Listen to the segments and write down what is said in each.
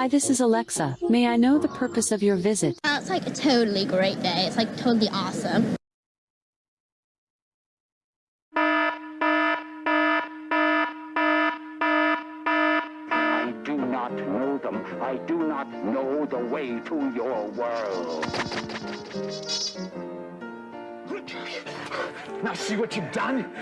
Hi, this is Alexa. May I know the purpose of your visit? It's like a totally great day. It's like totally awesome. I do not know them. I do not know the way to your world. Now see what you've done?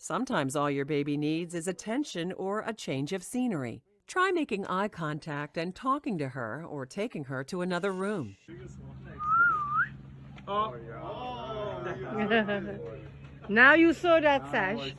Sometimes all your baby needs is attention or a change of scenery. Try making eye contact and talking to her or taking her to another room. Now you saw that, Sash.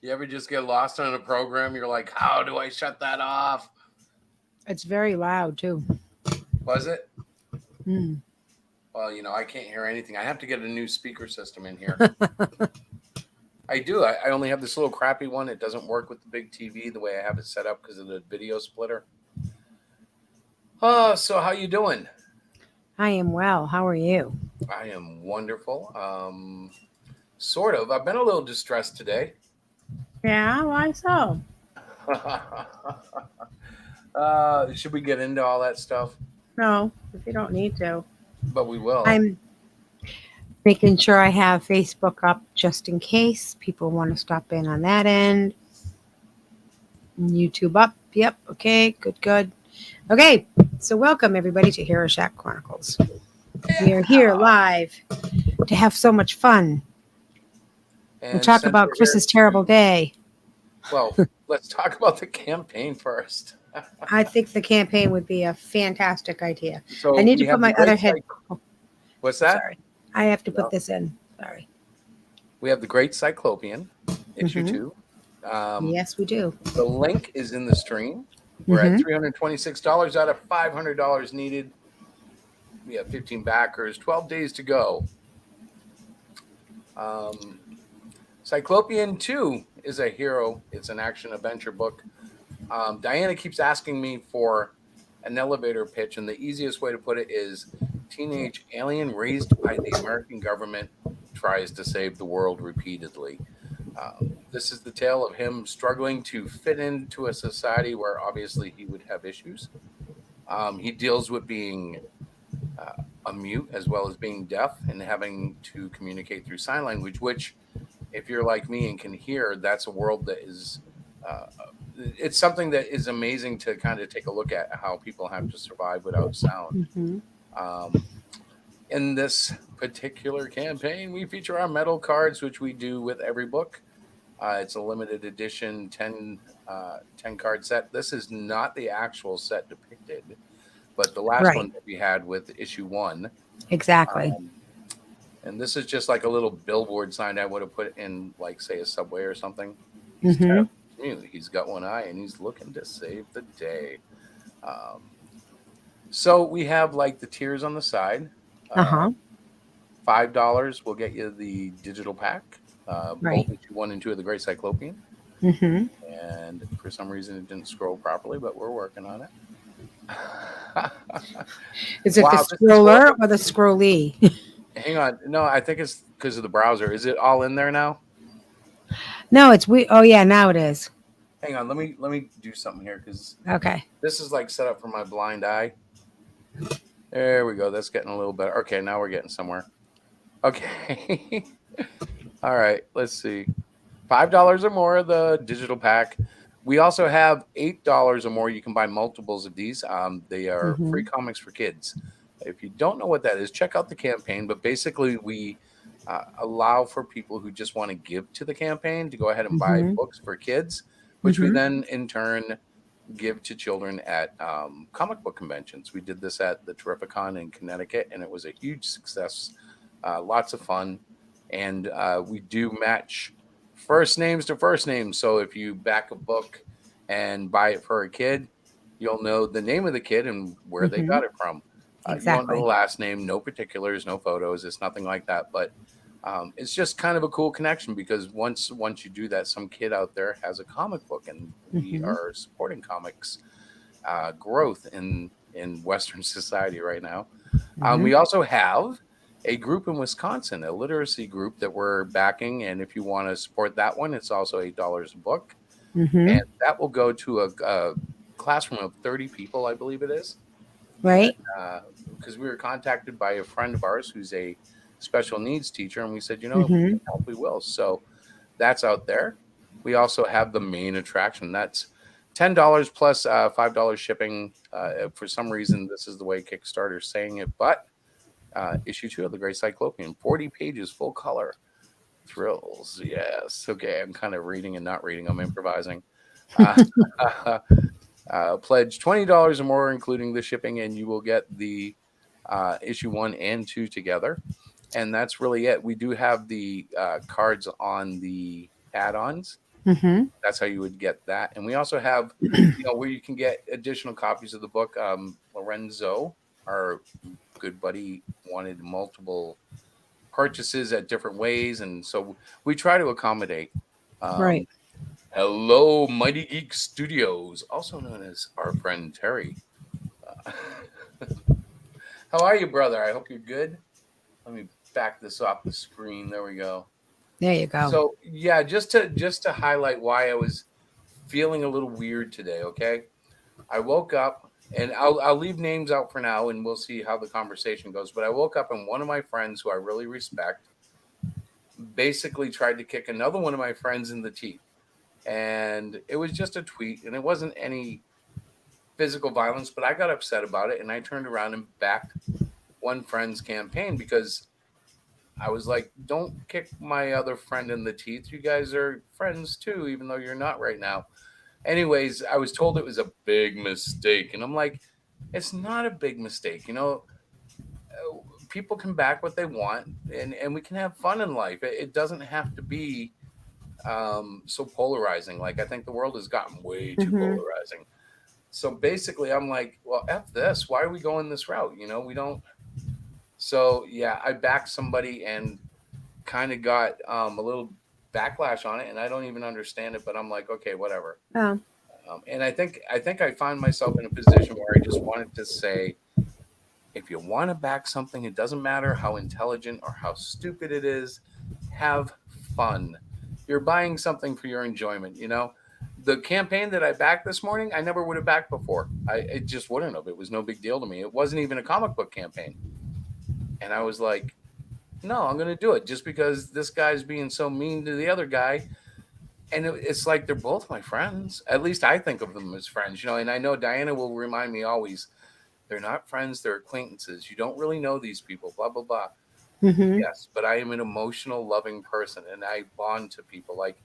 You ever just get lost on a program? You're like, how do I shut that off? It's very loud, too. Was it? Mm. Well, you know, I can't hear anything. I have to get a new speaker system in here. I do. I only have this little crappy one. It doesn't work with the big TV the way I have it set up because of the video splitter. Oh, so how you doing? I am well. How are you? I am wonderful. Sort of. I've been a little distressed today. Yeah, why so? Should we get into all that stuff? No, if you don't need to. But we will. I'm making sure I have Facebook up just in case people want to stop in on that end. YouTube up. Yep. Okay. Good. Okay. So welcome everybody to Hero Shack Chronicles. Yeah. We are here live to have so much fun. And we'll talk about Chris's terrible day. Well, let's talk about the campaign first. I think the campaign would be a fantastic idea. So I need to put my other head. What's that? Sorry. I have to put this in. Sorry. We have the Great Cyclopian, issue 2. Yes, we do. The link is in the stream. We're at $326 out of $500 needed. We have 15 backers, 12 days to go. Cyclopian 2 is a hero. It's an action adventure book. Diana keeps asking me for an elevator pitch, and the easiest way to put it is teenage alien raised by the American government tries to save the world repeatedly. This is the tale of him struggling to fit into a society where obviously he would have issues. He deals with being a mute as well as being deaf and having to communicate through sign language, which if you're like me and can hear, that's a world that is it's something that is amazing to kind of take a look at how people have to survive without sound. In this particular campaign, we feature our metal cards, which we do with every book. It's a limited edition 10 card set. This is not the actual set depicted, but the last one that we had with issue 1. Exactly. And this is just like a little billboard sign I would have put in, like, say, a Subway or something. He's got one eye and he's looking to save the day. So we have like the tiers on the side. $5 will get you the digital pack. Both issue 1 and 2 of the Great Cyclopian. And for some reason it didn't scroll properly, but we're working on it. Is it the scroller or the scrollee? Hang on. No, I think it's because of the browser. Is it all in there now? No, it's oh yeah, now it is. Hang on, let me do something here because okay, this is like set up for my blind eye. There we go. That's getting a little better. Okay, now we're getting somewhere. Okay. All right, let's see. $5 or more of the digital pack. We also have $8 or more. You can buy multiples of these. They are free comics for kids. If you don't know what that is, check out the campaign. But basically, we allow for people who just want to give to the campaign to go ahead and buy books for kids, which we then in turn give to children at comic book conventions. We did this at the Terrificon in Connecticut, and it was a huge success. Lots of fun. And we do match first names to first names. So if you back a book and buy it for a kid, you'll know the name of the kid and where they got it from. You won't know the last name, no particulars, no photos. It's nothing like that. But it's just kind of a cool connection because once you do that, some kid out there has a comic book, and we are supporting comics growth in Western society right now. We also have a group in Wisconsin, a literacy group that we're backing. And if you want to support that one, it's also $8 a book. And that will go to a classroom of 30 people, I believe it is. Right. Because we were contacted by a friend of ours who's a special needs teacher, and we said, if we can help, we will. So that's out there. We also have the main attraction. That's $10 plus $5 shipping. For some reason, this is the way Kickstarter's saying it, but issue 2 of the Great Cyclopian, 40 pages, full color. Thrills, yes. Okay, I'm kind of reading and not reading. I'm improvising. Pledge $20 or more, including the shipping, and you will get the issue 1 and 2 together. And that's really it. We do have the cards on the add-ons. That's how you would get that. And we also have, where you can get additional copies of the book. Lorenzo, our good buddy, wanted multiple purchases at different ways, and so we try to accommodate. Right. Hello, Mighty Geek Studios, also known as our friend Terry. How are you, brother? I hope you're good. Let me back this off the screen. There we go. There you go. So yeah, just to highlight why I was feeling a little weird today. Okay, I woke up, and I'll leave names out for now, and we'll see how the conversation goes. But I woke up, and one of my friends, who I really respect, basically tried to kick another one of my friends in the teeth. And it was just a tweet, and it wasn't any physical violence, but I got upset about it, and I turned around and backed one friend's campaign because I was like, don't kick my other friend in the teeth. You guys are friends too, even though you're not right now. Anyways, I was told it was a big mistake, and I'm like, it's not a big mistake. People can back what they want, and we can have fun in life. It doesn't have to be so polarizing. Like, I think the world has gotten way too polarizing. So basically, I'm like, well, F this. Why are we going this route? We don't. So yeah, I backed somebody and kind of got a little backlash on it, and I don't even understand it. But I'm like, okay, whatever. Oh, And I find myself in a position where I just wanted to say, if you want to back something, it doesn't matter how intelligent or how stupid it is. Have fun. You're buying something for your enjoyment. The campaign that I backed this morning, I never would have backed before. It just wouldn't have. It was no big deal to me. It wasn't even a comic book campaign. And I was like, no, I'm going to do it just because this guy's being so mean to the other guy. And it's like they're both my friends. At least I think of them as friends, and I know Diana will remind me always, they're not friends, they're acquaintances. You don't really know these people, blah, blah, blah. mm-hmm. Yes, but I am an emotional, loving person, and I bond to people. Like,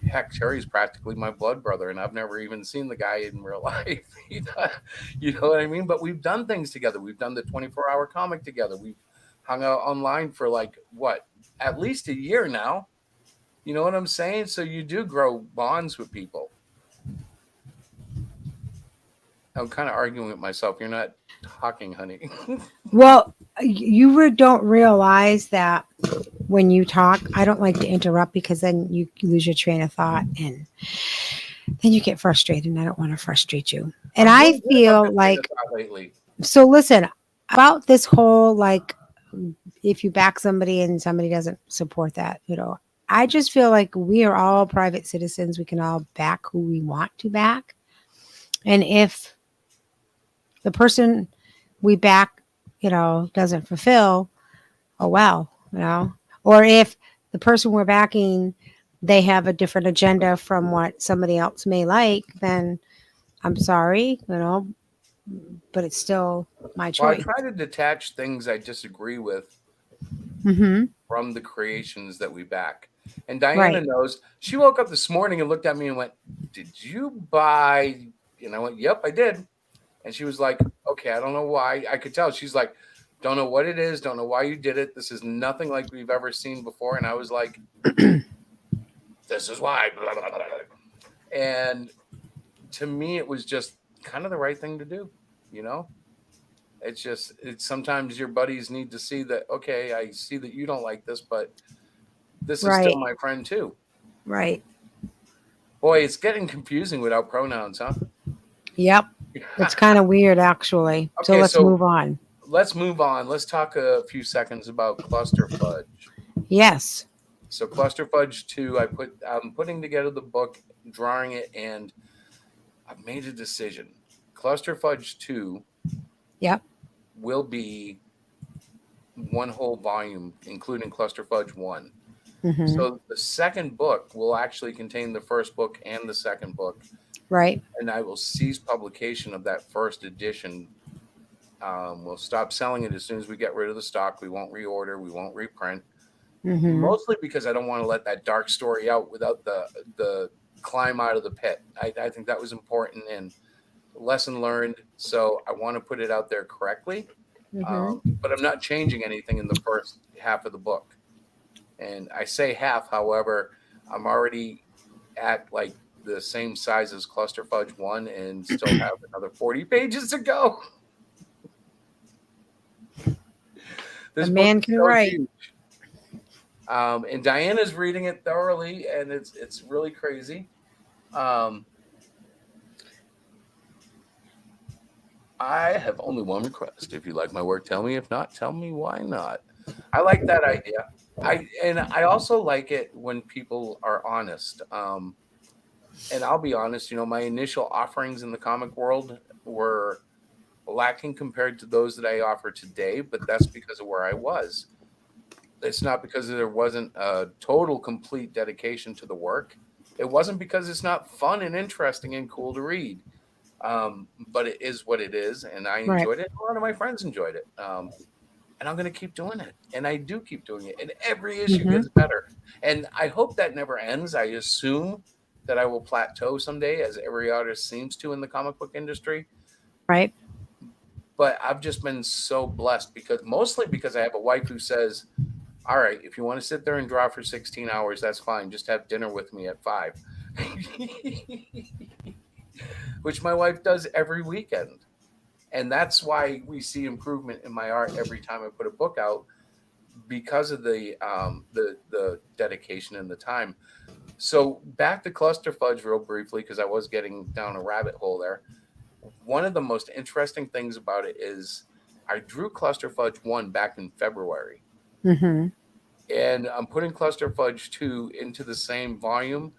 heck, Terry's practically my blood brother, and I've never even seen the guy in real life. You know what I mean? But we've done things together. We've done the 24-hour comic together. We've hung out online for at least a year now. You know what I'm saying? So you do grow bonds with people. I'm kind of arguing with myself. You're not talking, honey. Well, you don't realize that when you talk. I don't like to interrupt because then you lose your train of thought and then you get frustrated. And I don't want to frustrate you. And I feel like, lately. so listen, about this whole, like, if you back somebody and somebody doesn't support that, I just feel like we are all private citizens. We can all back who we want to back. And if the person we back, doesn't fulfill, oh well, or if the person we're backing, they have a different agenda from what somebody else may like, then I'm sorry, but it's still my choice. Well, I try to detach things I disagree with Mm-hmm. from the creations that we back. And Diana knows. She woke up this morning and looked at me and went, "Did you buy?" And I went, "Yep, I did." And she was like, "Okay, I don't know why." I could tell. She's like, "Don't know what it is. Don't know why you did it. This is nothing like we've ever seen before." And I was like, "This is why." Blah, blah, blah, blah. And to me, it was just kind of the right thing to do. It's sometimes your buddies need to see that, okay, I see that you don't like this, but this is still my friend too. Right. Boy, it's getting confusing without pronouns, huh? Yep. It's kind of weird, actually. Okay, let's move on. Let's move on. Let's talk a few seconds about Cluster Fudge. Yes. So Cluster Fudge 2, I'm putting together the book, drawing it, and I've made a decision. Cluster Fudge 2 will be one whole volume, including Cluster Fudge 1. Mm-hmm. So the second book will actually contain the first book and the second book. Right. And I will cease publication of that first edition. We'll stop selling it as soon as we get rid of the stock. We won't reorder. We won't reprint. Mm-hmm. Mostly because I don't want to let that dark story out without the climb out of the pit. I think that was important and lesson learned. So I want to put it out there correctly. Mm-hmm. But I'm not changing anything in the first half of the book. And I say half, however, I'm already at like the same size as Cluster Fudge 1 and still have another 40 pages to go. This a man can write. Huge. And Diana's reading it thoroughly, and it's really crazy. I have only one request. If you like my work, tell me. If not, tell me why not. I like that idea. I also like it when people are honest. And I'll be honest, my initial offerings in the comic world were lacking compared to those that I offer today, but that's because of where I was. It's not because there wasn't a total, complete dedication to the work. It wasn't because it's not fun and interesting and cool to read. But it is what it is, and I enjoyed it. A lot of my friends enjoyed it. And I'm going to keep doing it. And I do keep doing it. And every issue gets better. And I hope that never ends. I assume that I will plateau someday, as every artist seems to in the comic book industry. Right. But I've just been so blessed mostly because I have a wife who says, all right, if you want to sit there and draw for 16 hours, that's fine. Just have dinner with me at 5. which my wife does every weekend. And that's why we see improvement in my art every time I put a book out, because of the dedication and the time. So back to Cluster Fudge real briefly, because I was getting down a rabbit hole there. One of the most interesting things about it is I drew Cluster Fudge 1 back in February. Mm-hmm. And I'm putting Cluster Fudge 2 into the same volume.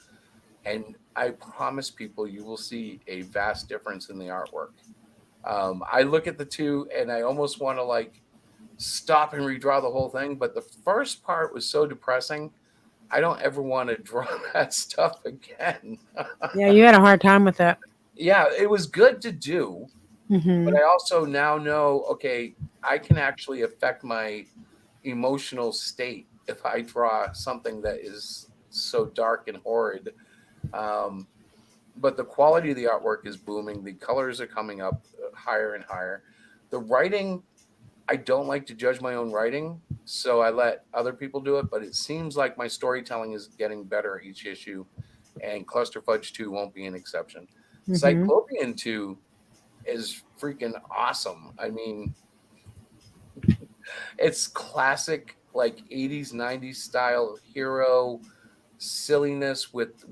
And I promise people you will see a vast difference in the artwork. I look at the two and I almost want to like stop and redraw the whole thing. But the first part was so depressing. I don't ever want to draw that stuff again. Yeah, you had a hard time with it. Yeah, it was good to do. Mm-hmm. But I also now know, okay, I can actually affect my emotional state if I draw something that is so dark and horrid. But the quality of the artwork is booming. The colors are coming up higher and higher. The writing, I don't like to judge my own writing, so I let other people do it. But it seems like my storytelling is getting better each issue, and Cluster Fudge 2 won't be an exception. Mm-hmm. Cyclopian 2 is freaking awesome. I mean, it's classic like 80s 90s style hero silliness with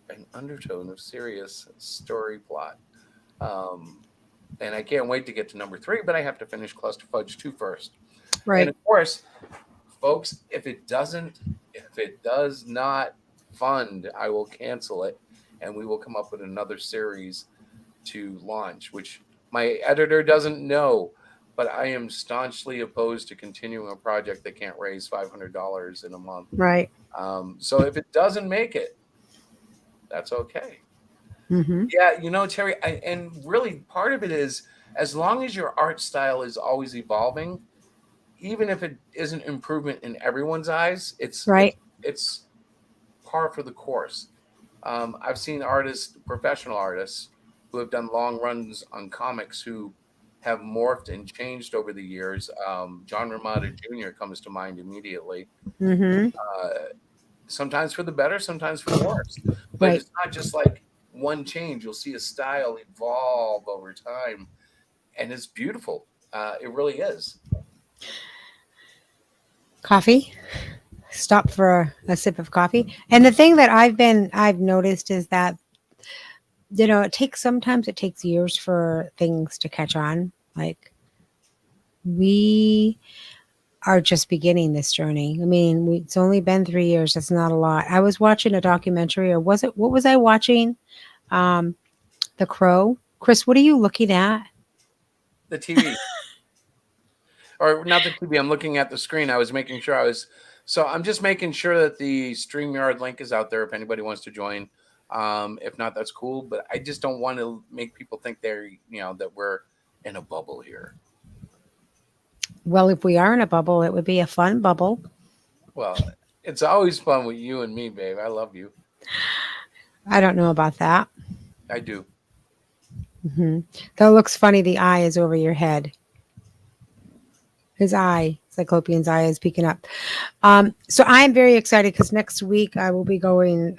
an undertone of serious story plot. And I can't wait to get to number 3, but I have to finish Cluster Fudge 2 first. Right. And of course, folks, if it does not fund, I will cancel it and we will come up with another series to launch, which my editor doesn't know, but I am staunchly opposed to continuing a project that can't raise $500 in a month. Right. So if it doesn't make it, that's okay. Mm-hmm. Yeah, you know, Terry, and really part of it is as long as your art style is always evolving, even if it isn't improvement in everyone's eyes, it's Right. it's par for the course. I've seen artists, professional artists, who have done long runs on comics who have morphed and changed over the years. John Romita Jr. comes to mind immediately. Mm-hmm. Sometimes for the better, sometimes for the worse. But Right. it's not just like one change. You'll see a style evolve over time, and it's beautiful. It really is. Coffee. Stop for a sip of coffee. And the thing that I've noticed is that, you know, sometimes it takes years for things to catch on. Like, we are just beginning this journey. I mean, it's only been 3 years. That's not a lot. I was watching a documentary, or what was I watching? The Crow. Chris, what are you looking at? The TV. Or not the TV. I'm looking at the screen. I was making sure so I'm just making sure that the StreamYard link is out there if anybody wants to join. If not, that's cool. But I just don't want to make people think that we're in a bubble here. Well, if we are in a bubble, it would be a fun bubble. Well, it's always fun with you and me, babe. I love you. I don't know about that. I do. Mm-hmm. That looks funny. The eye is over your head. His eye, Cyclopian's eye, is peeking up. So I am very excited because next week I will be going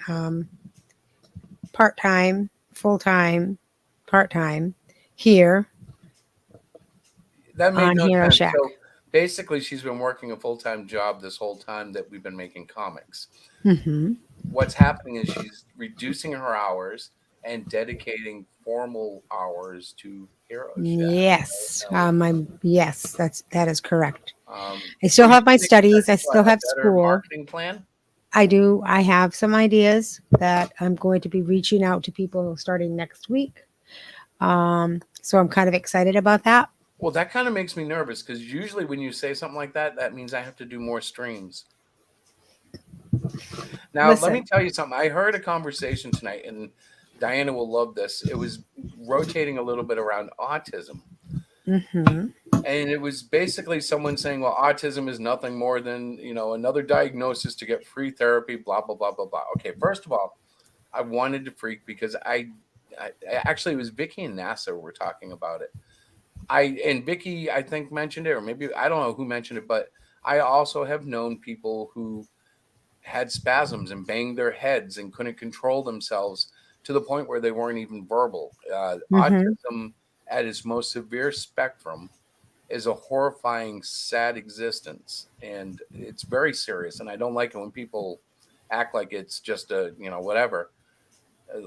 part-time, full-time, part-time here. That made on no Hero sense. Shack. So basically, she's been working a full-time job this whole time that we've been making comics. Mm-hmm. What's happening is she's reducing her hours and dedicating formal hours to Hero Shack. Yes, Right? yes, that is correct. I still have my studies. I still have school. Marketing plan. I do. I have some ideas that I'm going to be reaching out to people starting next week. So I'm kind of excited about that. Well, that kind of makes me nervous because usually when you say something like that, that means I have to do more streams. Now, Let me tell you something. I heard a conversation tonight, and Diana will love this. It was rotating a little bit around autism. Mm-hmm. And it was basically someone saying, well, autism is nothing more than, another diagnosis to get free therapy, blah, blah, blah, blah, blah. Okay, first of all, I wanted to freak because I actually, it was Vicky and NASA were talking about it. And Vicky, I think, mentioned it, or maybe I don't know who mentioned it, but I also have known people who had spasms and banged their heads and couldn't control themselves to the point where they weren't even verbal. Mm-hmm. Autism at its most severe spectrum is a horrifying, sad existence, and it's very serious. And I don't like it when people act like it's just a whatever.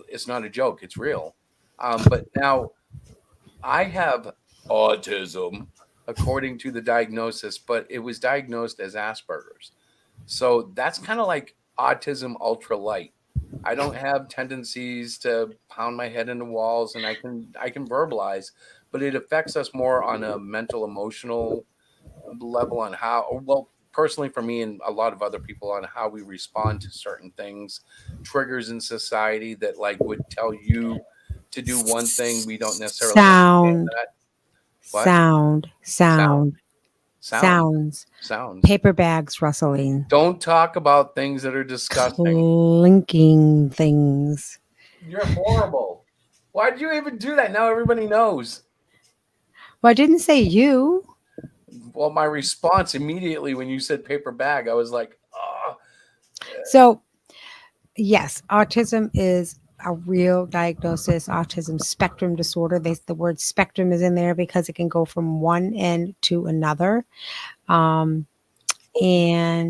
It's not a joke; it's real. But now I have autism according to the diagnosis, but it was diagnosed as Asperger's. So that's kind of like autism ultra light. I don't have tendencies to pound my head into walls, and I can verbalize, but it affects us more on a mental emotional level on how, well, personally for me and a lot of other people, on how we respond to certain things, triggers in society that like would tell you to do one thing, we don't necessarily understand Sound, that. What? sound, Sound, sound, sound, sounds, sounds. paper bags rustling, Don't talk about things that are disgusting. clinking things. You're horrible. Why'd you even do that? Now everybody knows. Well, I didn't say you. Well, my response immediately when you said paper bag, I was like, oh, So, yes, autism is a real diagnosis. Autism spectrum disorder. The word spectrum is in there because it can go from one end to another. And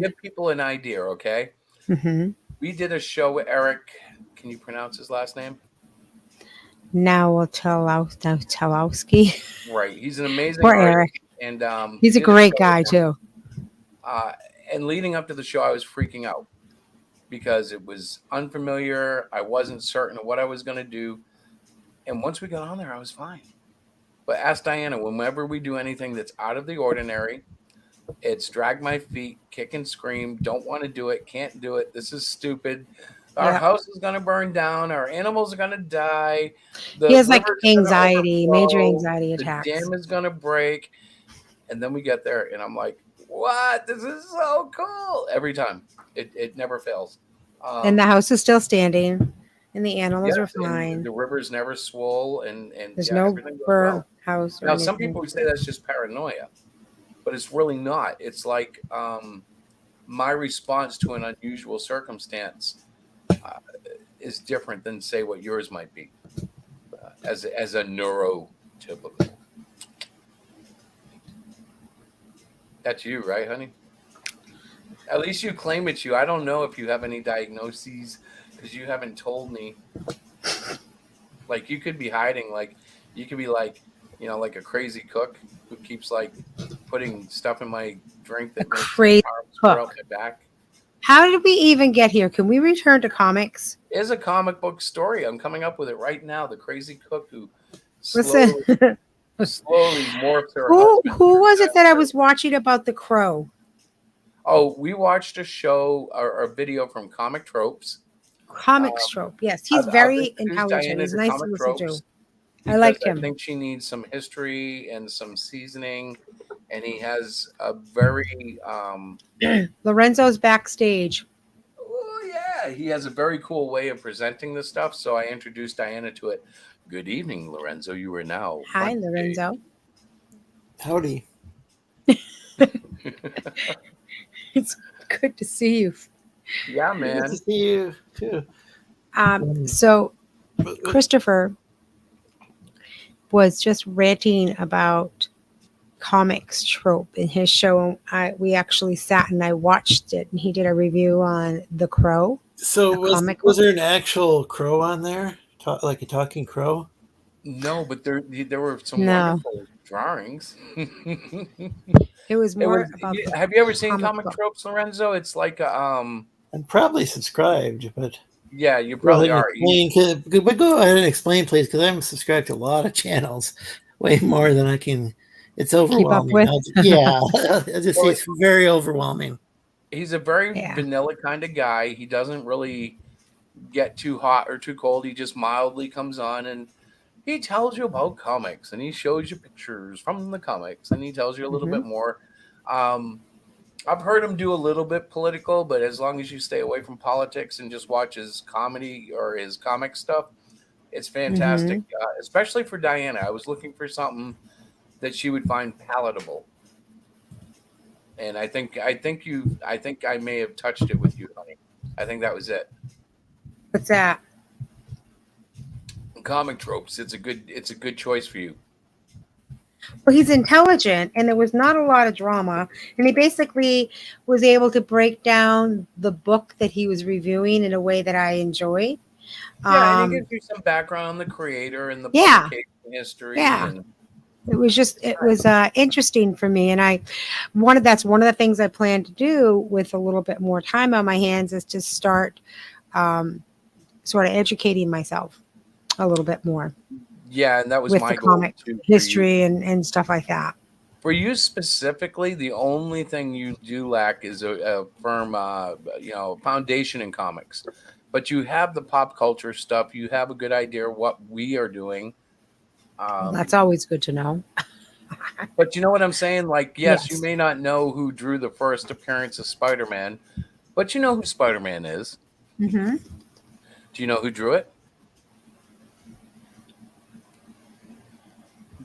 give people an idea, okay? mhm. We did a show with Eric. Can you pronounce his last name? Now Telowski. Right. He's an amazing Poor artist. Eric. And He's we a did great show with guy him. too. And leading up to the show, I was freaking out because it was unfamiliar. I wasn't certain of what I was going to do. And once we got on there, I was fine. But ask Diana, whenever we do anything that's out of the ordinary, it's drag my feet, kick and scream, don't want to do it, can't do it, this is stupid. Our Yep. house is going to burn down. Our animals are going to die. The He has like river's gonna anxiety, major overflow, anxiety the attacks. dam is going to break. And then we get there, and I'm like, what? This is so cool. Every time. It never fails. And the house is still standing, and the animals are Yes, and fine. the river's never swole, and There's yeah, no everything goes burn well. house. Or Now, some anything. people would say that's just paranoia, but it's really not. It's like my response to an unusual circumstance is different than, say, what yours might be as a neurotypical. That's you, right, honey? At least you claim it's you. I don't know if you have any diagnoses because you haven't told me. Like, you could be hiding. Like, you could be like, like a crazy cook who keeps like putting stuff in my drink that makes crazy my arms cook. grow up my back. How did we even get here? Can we return to comics? It is a comic book story. I'm coming up with it right now. The crazy cook who Listen, slowly morphs her who husband. was it that I was watching about the crow? Oh, we watched a show or a video from Comic Tropes. Comic Trope. Yes, he's very intelligent. Diana He's to nice to Comic listen Tropes to. I liked I him. think she needs some history and some seasoning, and he has a very Lorenzo's backstage. oh yeah, he has a very cool way of presenting this stuff. So I introduced Diana to it. Good evening, Lorenzo. You are now. Hi, Lorenzo. Howdy. It's good to see you. Yeah, Good man. to see you too. So Christopher was just ranting about comics trope in his show. We actually sat and I watched it, and he did a review on The Crow. So comic was book? there an actual crow on there? Like a talking crow? No, but there were some No. wonderful drawings. It was more about. Have you ever seen comic Comic book. Tropes, Lorenzo? It's like a I'm probably subscribed, but yeah, you go probably ahead are. and explain. But go ahead and explain, please, because I'm subscribed to a lot of channels, way more than I can. It's overwhelming. with. I'll just say it's very overwhelming. He's a very Yeah. vanilla kind of guy. He doesn't really get too hot or too cold. He just mildly comes on and he tells you about comics and he shows you pictures from the comics and he tells you a little bit more. I've heard him do a little bit political, but as long as you stay away from politics and just watch his comedy or his comic stuff, it's fantastic. Especially for Diana. I was looking for something that she would find palatable. And I think I may have touched it with you, honey. I think that was it. What's that? comic tropes. It's a good choice for you. Well, he's intelligent, and there was not a lot of drama, and he basically was able to break down the book that he was reviewing in a way that I enjoyed. Yeah, and it Um, gives you some background on the creator and the yeah, publication history. yeah. And It was interesting for me, and that's one of the things I plan to do with a little bit more time on my hands is to start sort of educating myself a little bit more yeah, and that was with my the goal comic too. history and stuff like that. For you specifically, the only thing you do lack is a firm, foundation in comics. But you have the pop culture stuff. You have a good idea of what we are doing. Well, that's always good to know. But you know what I'm saying? Like, yes, you Yes. may not know who drew the first appearance of Spider-Man, but you know who Spider-Man is. Mm-hmm. Do you know who drew it?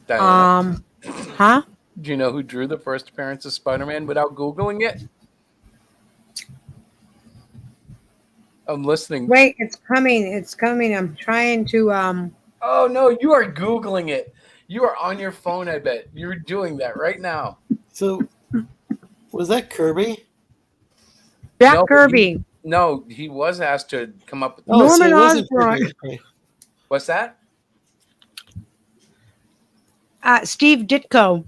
Diana. Huh? Do you know who drew the first appearance of Spider-Man without Googling it? I'm listening. Wait, it's coming. It's coming. I'm trying to Oh, no, you are Googling it. You are on your phone, I bet. You're doing that right now. So, was that Kirby? Jack No, Kirby. He was asked to come up with Oh, so Norman it wasn't Osborn. Kirby. Okay. What's that? Steve Ditko.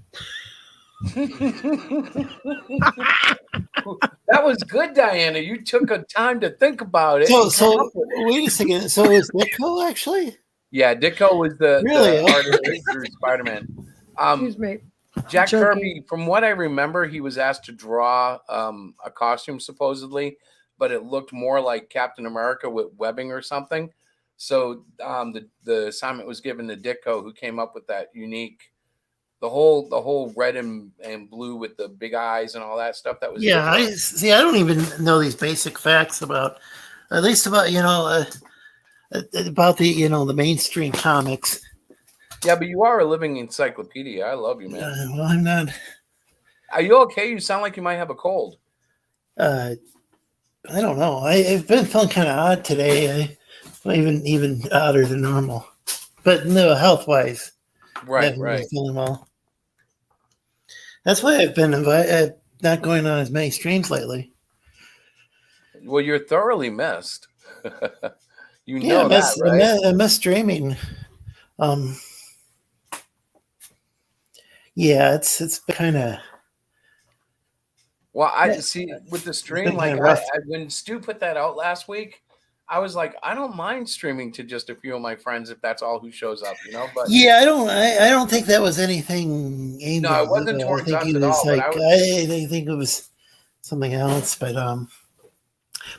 That was good, Diana. You took a time to think about it. So wait a second. So it was Nico actually? Yeah, Ditko was the Really? artist that drew Spider-Man. Excuse me. Jack Joking. Kirby, from what I remember, he was asked to draw a costume supposedly, but it looked more like Captain America with webbing or something. So the assignment was given to Ditko, who came up with that unique, the whole red and blue with the big eyes and all that stuff. That was Yeah, Ditko. I see. I don't even know these basic facts about, at least about about the the mainstream comics. Yeah, but you are a living encyclopedia. I love you, man. Well, I'm not. Are you okay? You sound like you might have a cold. I don't know. I've been feeling kind of odd today. Even odder than normal, but no, health wise, Right. feeling well. That's why I've been not going on as many streams lately. Well, you're thoroughly missed. You Yeah, know that, right? I miss streaming. Yeah, it's kind of. Well, I see with the stream, been like kinda rough. when Stu put that out last week, I was like, I don't mind streaming to just a few of my friends if that's all who shows up, But Yeah, I don't think that was anything aimed no, at it wasn't you. I towards think us it at was all. But like I was, I think it was something else, but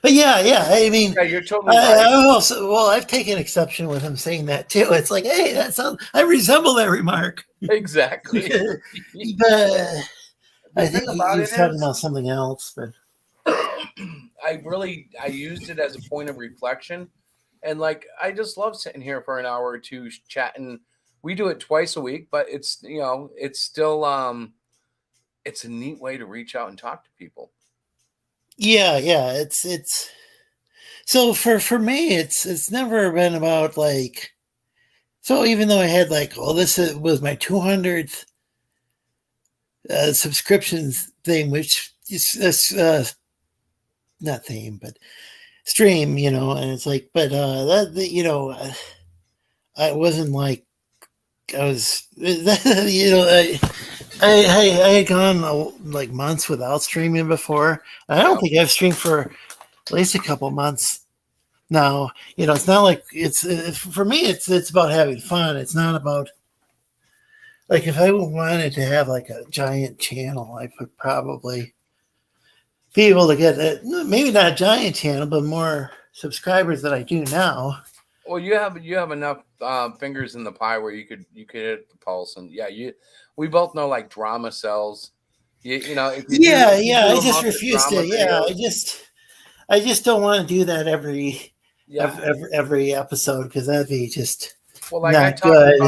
yeah. I mean, yeah, you're totally right. I've taken exception with him saying that too. It's like, hey, I resemble that remark. Exactly. But I think thing he about was it talking is- about something else. But I used it as a point of reflection, and like I just love sitting here for an hour or two chatting. We do it twice a week, but it's it's still it's a neat way to reach out and talk to people. yeah, it's so for me, it's never been about like. So even though I had like, this was my 200th subscriptions thing, which is not theme, but stream, and it's like, but I wasn't like I was, I had gone like months without streaming before. I don't think I've streamed for at least a couple months now. It's not like it's for me. It's about having fun. It's not about like if I wanted to have like a giant channel, I would probably be able to get maybe not a giant channel, but more subscribers than I do now. Well, you have enough fingers in the pie where you could hit the pulse, and we both know like drama sells. If you I just refuse to. Yeah, videos, I just don't want to do that every episode because that'd be just like not good.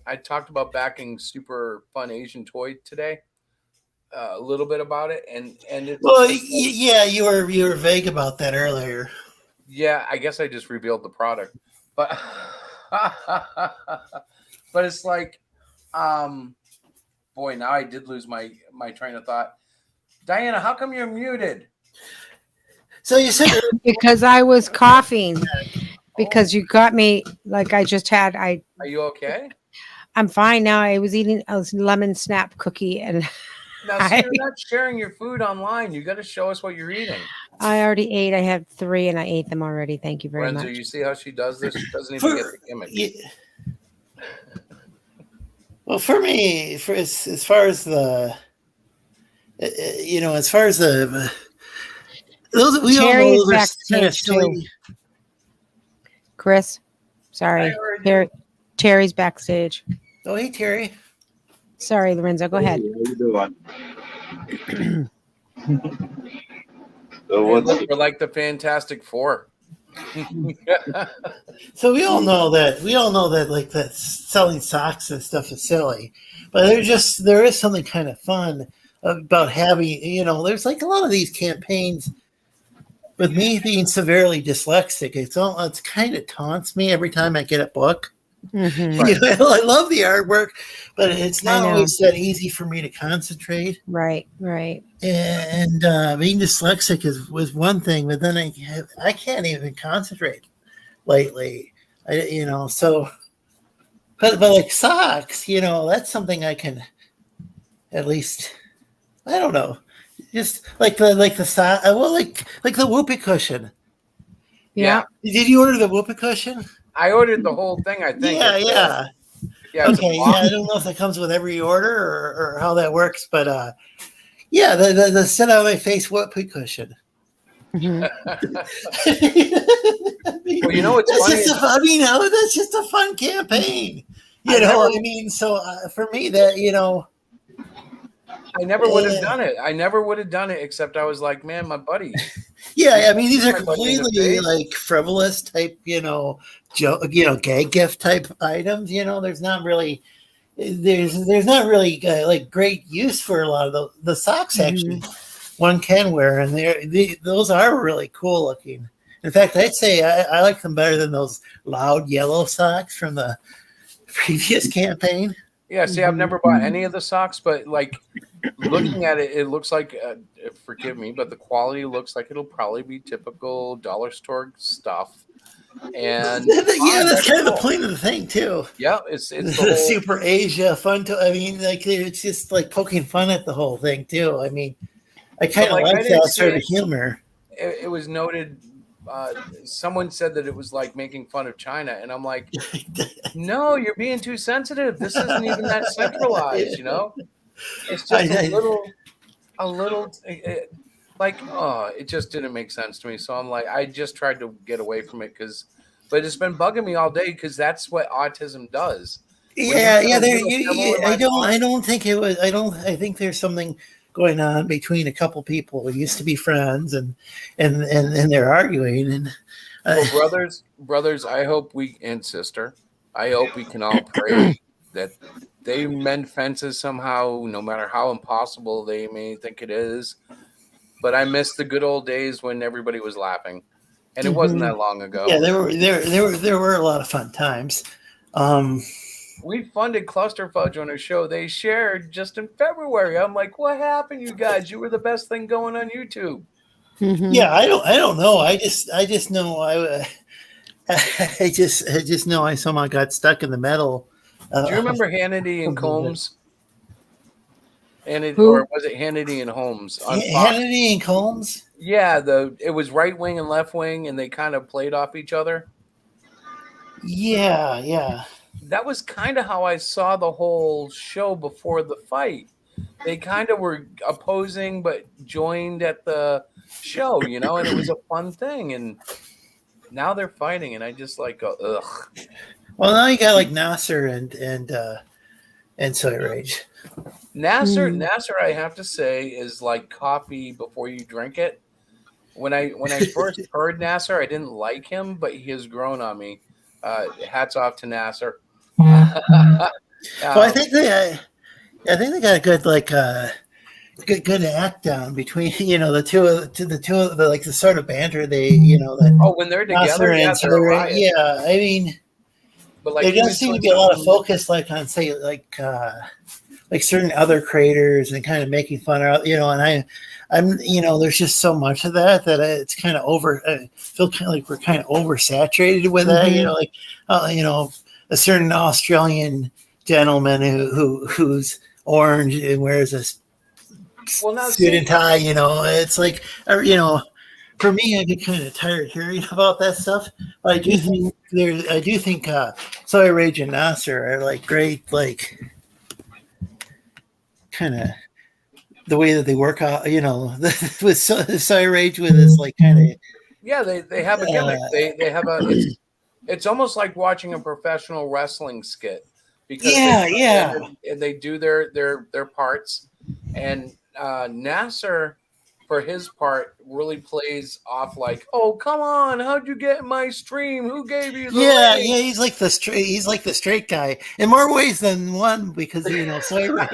I talked about backing Super Fun Asian Toy today. A little bit about it, and it's you were vague about that earlier. Yeah, I guess I just revealed the product, but But it's like, boy, now I did lose my train of thought. Diana, how come you're muted? So you said Because I was coughing. Because you got me like I just had. Are you okay? I'm fine now. I was eating a lemon snap cookie, and Now, see, you're not sharing your food online. You got to show us what you're eating. I already ate. I had 3, and I ate them already. Thank you very Lorenzo, much. you see how she does this? She doesn't even get the gimmick. Well, for me, as far as the, as far as the, those we all know those are kind of silly. Chris, sorry, Terry's backstage. Oh, hey, Terry. Sorry, Lorenzo. Go ahead. We're like the Fantastic Four. So we all know that like that selling socks and stuff is silly, but there is something kind of fun about having, there's like a lot of these campaigns. With me being severely dyslexic, it's kind of taunts me every time I get a book. Mm-hmm. I love the artwork, but it's not always that easy for me to concentrate. Right. And being dyslexic was one thing, but then I can't even concentrate lately. So, but like socks, that's something I can at least. I don't know. Just like the sock, like the whoopee cushion. Yeah. Did you order the whoopee cushion? I ordered the whole thing. I think. Yeah. Okay. Yeah. I don't know if that comes with every order or how that works, but the sit on my face whoopee cushion. Mm-hmm. Well, it's funny. That's just a fun campaign. So for me, that I never would have done it. I never would have done it, except I was like, man, my buddy. Yeah, I mean, these are completely like frivolous type, gag gift type items. There's not really like great use for a lot of the socks. Actually, one can wear, and those are really cool looking. In fact, I'd say I like them better than those loud yellow socks from the previous campaign. Yeah, see, I've never bought any of the socks, but like looking at it, it looks like, forgive me, but the quality looks like it'll probably be typical dollar store stuff. And that's kind of the point of the thing too. Yeah, it's the whole Super Asia fun. It's just like poking fun at the whole thing too. I mean, I kind of like that sort of humor. It was noted. Someone said that it was like making fun of China, and I'm like, no, you're being too sensitive. This isn't even that centralized, It's just a little like, it just didn't make sense to me. So I'm like, I just tried to get away from it but it's been bugging me all day because that's what autism does. I don't think it was. I think there's something going on between a couple people who used to be friends and they're arguing and brothers, I hope I hope we can all pray that they mend fences somehow, no matter how impossible they may think it is. But I miss the good old days when everybody was laughing, and it wasn't that long ago. Yeah, there were a lot of fun times. We funded Cluster Fudge on a show they shared just in February. I'm like, what happened, you guys? You were the best thing going on YouTube. Mm-hmm. Yeah, I don't know. I just know I just know I somehow got stuck in the middle. Do you remember Hannity and Combs? Or was it Hannity and Holmes? Hannity and Combs? Yeah, it was right wing and left wing, and they kind of played off each other. Yeah. That was kind of how I saw the whole show before the fight. They kind of were opposing, but joined at the show, and it was a fun thing. And now they're fighting, and I just like go, ugh. Well, now you got like Nasser and Soy Rage. Nasser, I have to say, is like coffee before you drink it. When I first heard Nasser, I didn't like him, but he has grown on me. Hats off to Nasser. Well, I think they got a good like good act down between the two of the like the sort of banter they that when they're together, I mean but like there he does was seem to doing be a lot of something- focus, like on say like certain other creators and kind of making fun of, you know, and I'm, you know, there's just so much of that it's kind of I feel kind of like we're kind of oversaturated with that, you know, like, you know, a certain Australian gentleman who's orange and wears a Well, now suit see, and tie, you know, it's like, you know, for me, I get kind of tired hearing about that stuff. But I do think Soy Rage and Nasser are like great, like kind of the way that they work out, you know, with Soy Rage with his like kind of yeah, they have a gimmick. They have a it's almost like watching a professional wrestling skit because they do their parts, and Nasser for his part really plays off like, oh come on, how'd you get in my stream? Who gave you the yeah, ring? he's like the straight guy in more ways than one because you know Soy Rage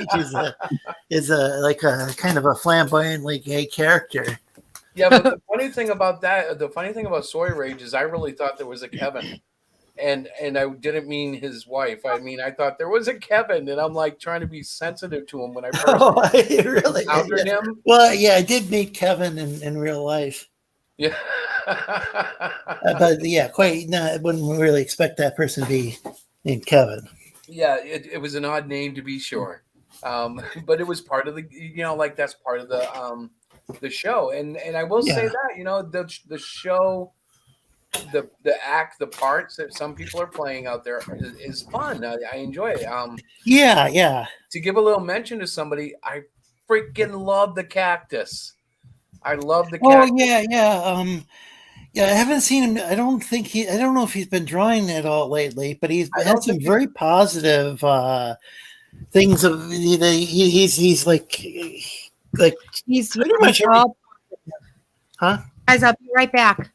is a like a kind of a flamboyantly gay character. Yeah, but the funny thing about Soy Rage is I really thought there was a Kevin. And I didn't mean his wife. I mean, I thought there was a Kevin, and I'm like trying to be sensitive to him when I first encountered him. Well, yeah, I did meet Kevin in real life. Yeah. But yeah, quite. No, I wouldn't really expect that person to be named Kevin. Yeah, it was an odd name to be sure, but it was part of the, you know, like that's part of the show. And I will say that, you know, the show. The parts that some people are playing out there is fun. I enjoy it. Yeah. To give a little mention to somebody, I freaking love the cactus. I love the cactus. Oh yeah. Yeah, I haven't seen him. I don't know if he's been drawing at all lately, but he's had some very positive things. Of he's like He's pretty much all, huh? Guys, I'll be right back.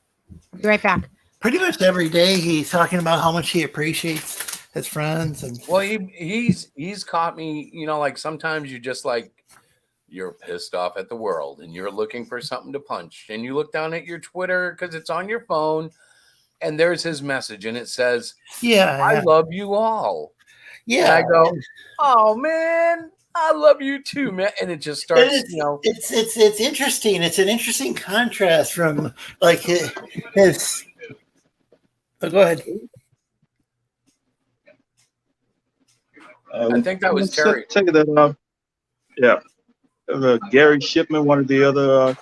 Pretty much every day he's talking about how much he appreciates his friends and well, he's caught me, you know, like sometimes you just like you're pissed off at the world and you're looking for something to punch and you look down at your Twitter because it's on your phone and there's his message and it says, I love you all. Yeah. And I go, oh man, I love you too, man. And it just starts, you know. It's interesting. It's an interesting contrast from like his oh, go ahead. I think that was Terry. Take that. Yeah. Gary Shipman, one of the other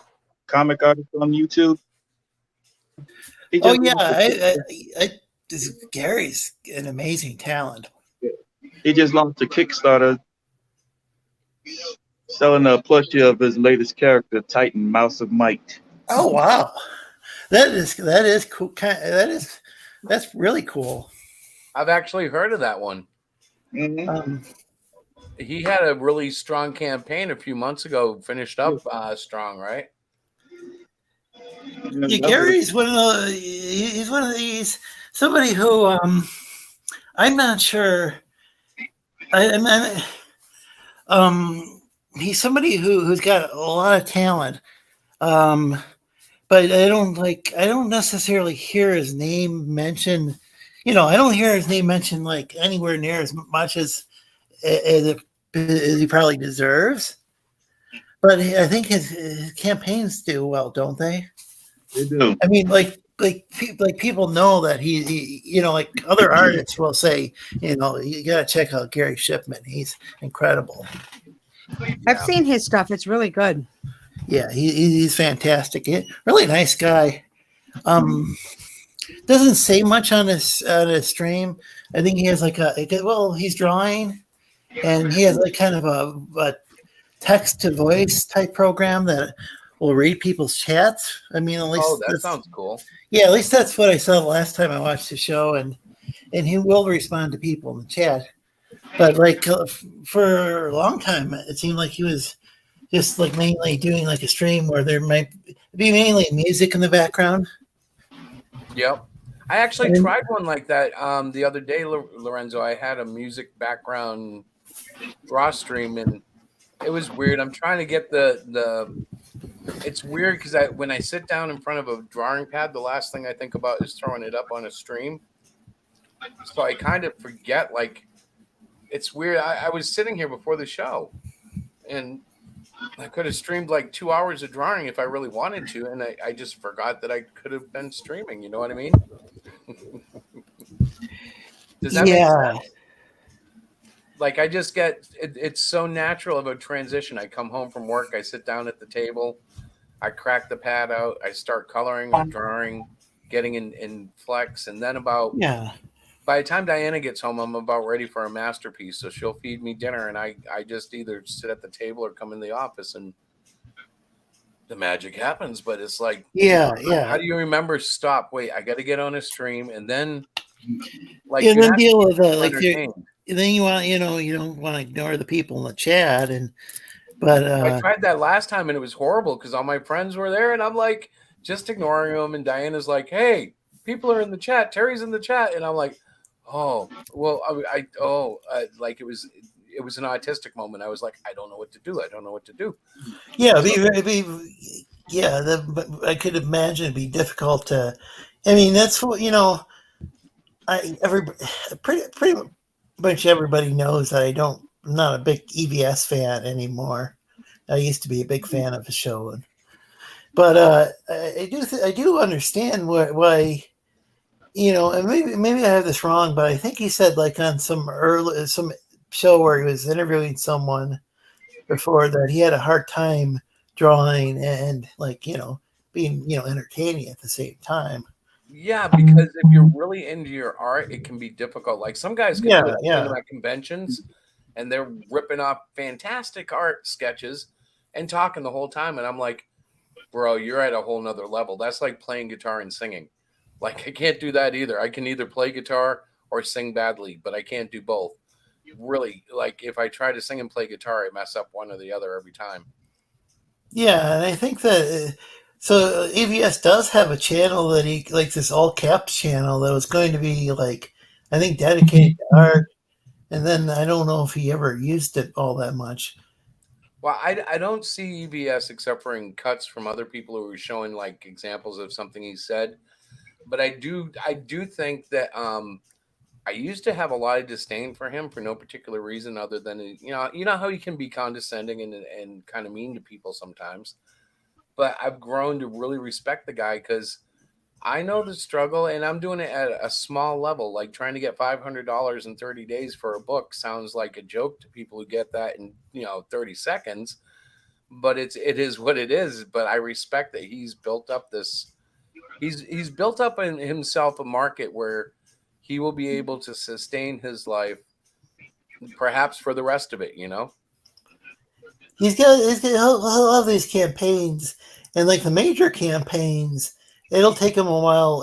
comic artists on YouTube. Gary's an amazing talent. He just launched a Kickstarter selling a plushie of his latest character, Titan Mouse of Might. Oh wow, that is cool. That's really cool. I've actually heard of that one. Mm-hmm. He had a really strong campaign a few months ago. Finished up strong, right? Yeah, Gary's he's one of these somebody who I'm not sure. He's somebody who's got a lot of talent, but I don't necessarily hear his name mentioned. You know, I don't hear his name mentioned like anywhere near as much as he probably deserves. But I think his campaigns do well, don't they? They do. I mean, like people know that he you know, like other artists will say, you know, you got to check out Gary Shipman. He's incredible. I've seen his stuff. It's really good. Yeah, he's fantastic. Really nice guy. Doesn't say much on his stream. I think he has he's drawing, and he has like kind of a text to voice type program that will read people's chats. I mean, at least that sounds cool. Yeah, at least that's what I saw the last time I watched the show, and he will respond to people in the chat. But like for a long time, it seemed like he was just like mainly doing like a stream where there might be mainly music in the background. Yep. I actually tried one like that the other day, Lorenzo. I had a music background draw stream, and it was weird. I'm trying to get it's weird because when I sit down in front of a drawing pad, the last thing I think about is throwing it up on a stream. So I kind of forget, like, it's weird. I was sitting here before the show and I could have streamed like 2 hours of drawing if I really wanted to. And I just forgot that I could have been streaming. You know what I mean? Does that make sense? Like, I just get it's so natural of a transition. I come home from work, I sit down at the table, I crack the pad out, I start coloring or drawing, getting in flex, and then about by the time Diana gets home, I'm about ready for a masterpiece. So she'll feed me dinner, and I just either sit at the table or come in the office, and the magic happens. But it's like, how do you remember? Stop. Wait, I got to get on a stream, and then like and then deal with like entertained. then you want you don't want to ignore the people in the chat but I tried that last time and it was horrible because all my friends were there and I'm like just ignoring them, and Diana's like, hey, people are in the chat, Terry's in the chat, and I'm like, oh well, like it was an autistic moment. I was like, I don't know what to do. I could imagine it'd be difficult to. I mean, that's what pretty much everybody knows that I'm not a big EVS fan anymore. I used to be a big fan of the show, but I do understand why and maybe I have this wrong, but I think he said like on some show where he was interviewing someone before that he had a hard time drawing and being entertaining at the same time. Yeah, because if you're really into your art, it can be difficult. Like some guys can do it at conventions and they're ripping off fantastic art sketches and talking the whole time. And I'm like, bro, you're at a whole nother level. That's like playing guitar and singing. Like I can't do that either. I can either play guitar or sing badly, but I can't do both. Really, like if I try to sing and play guitar, I mess up one or the other every time. Yeah, and I think that so EVS does have a channel that he like this all caps channel that was going to be like I think dedicated to art, and then I don't know if he ever used it all that much. Well, I don't see EVS except for in cuts from other people who are showing like examples of something he said, but I do think that I used to have a lot of disdain for him for no particular reason other than you know how he can be condescending and kind of mean to people sometimes. But I've grown to really respect the guy because I know the struggle, and I'm doing it at a small level. Like trying to get $500 in 30 days for a book sounds like a joke to people who get that in 30 seconds. But it is what it is. But I respect that he's built up this. He's built up in himself a market where he will be able to sustain his life, perhaps for the rest of it. He'll have these campaigns, and like the major campaigns, it'll take him a while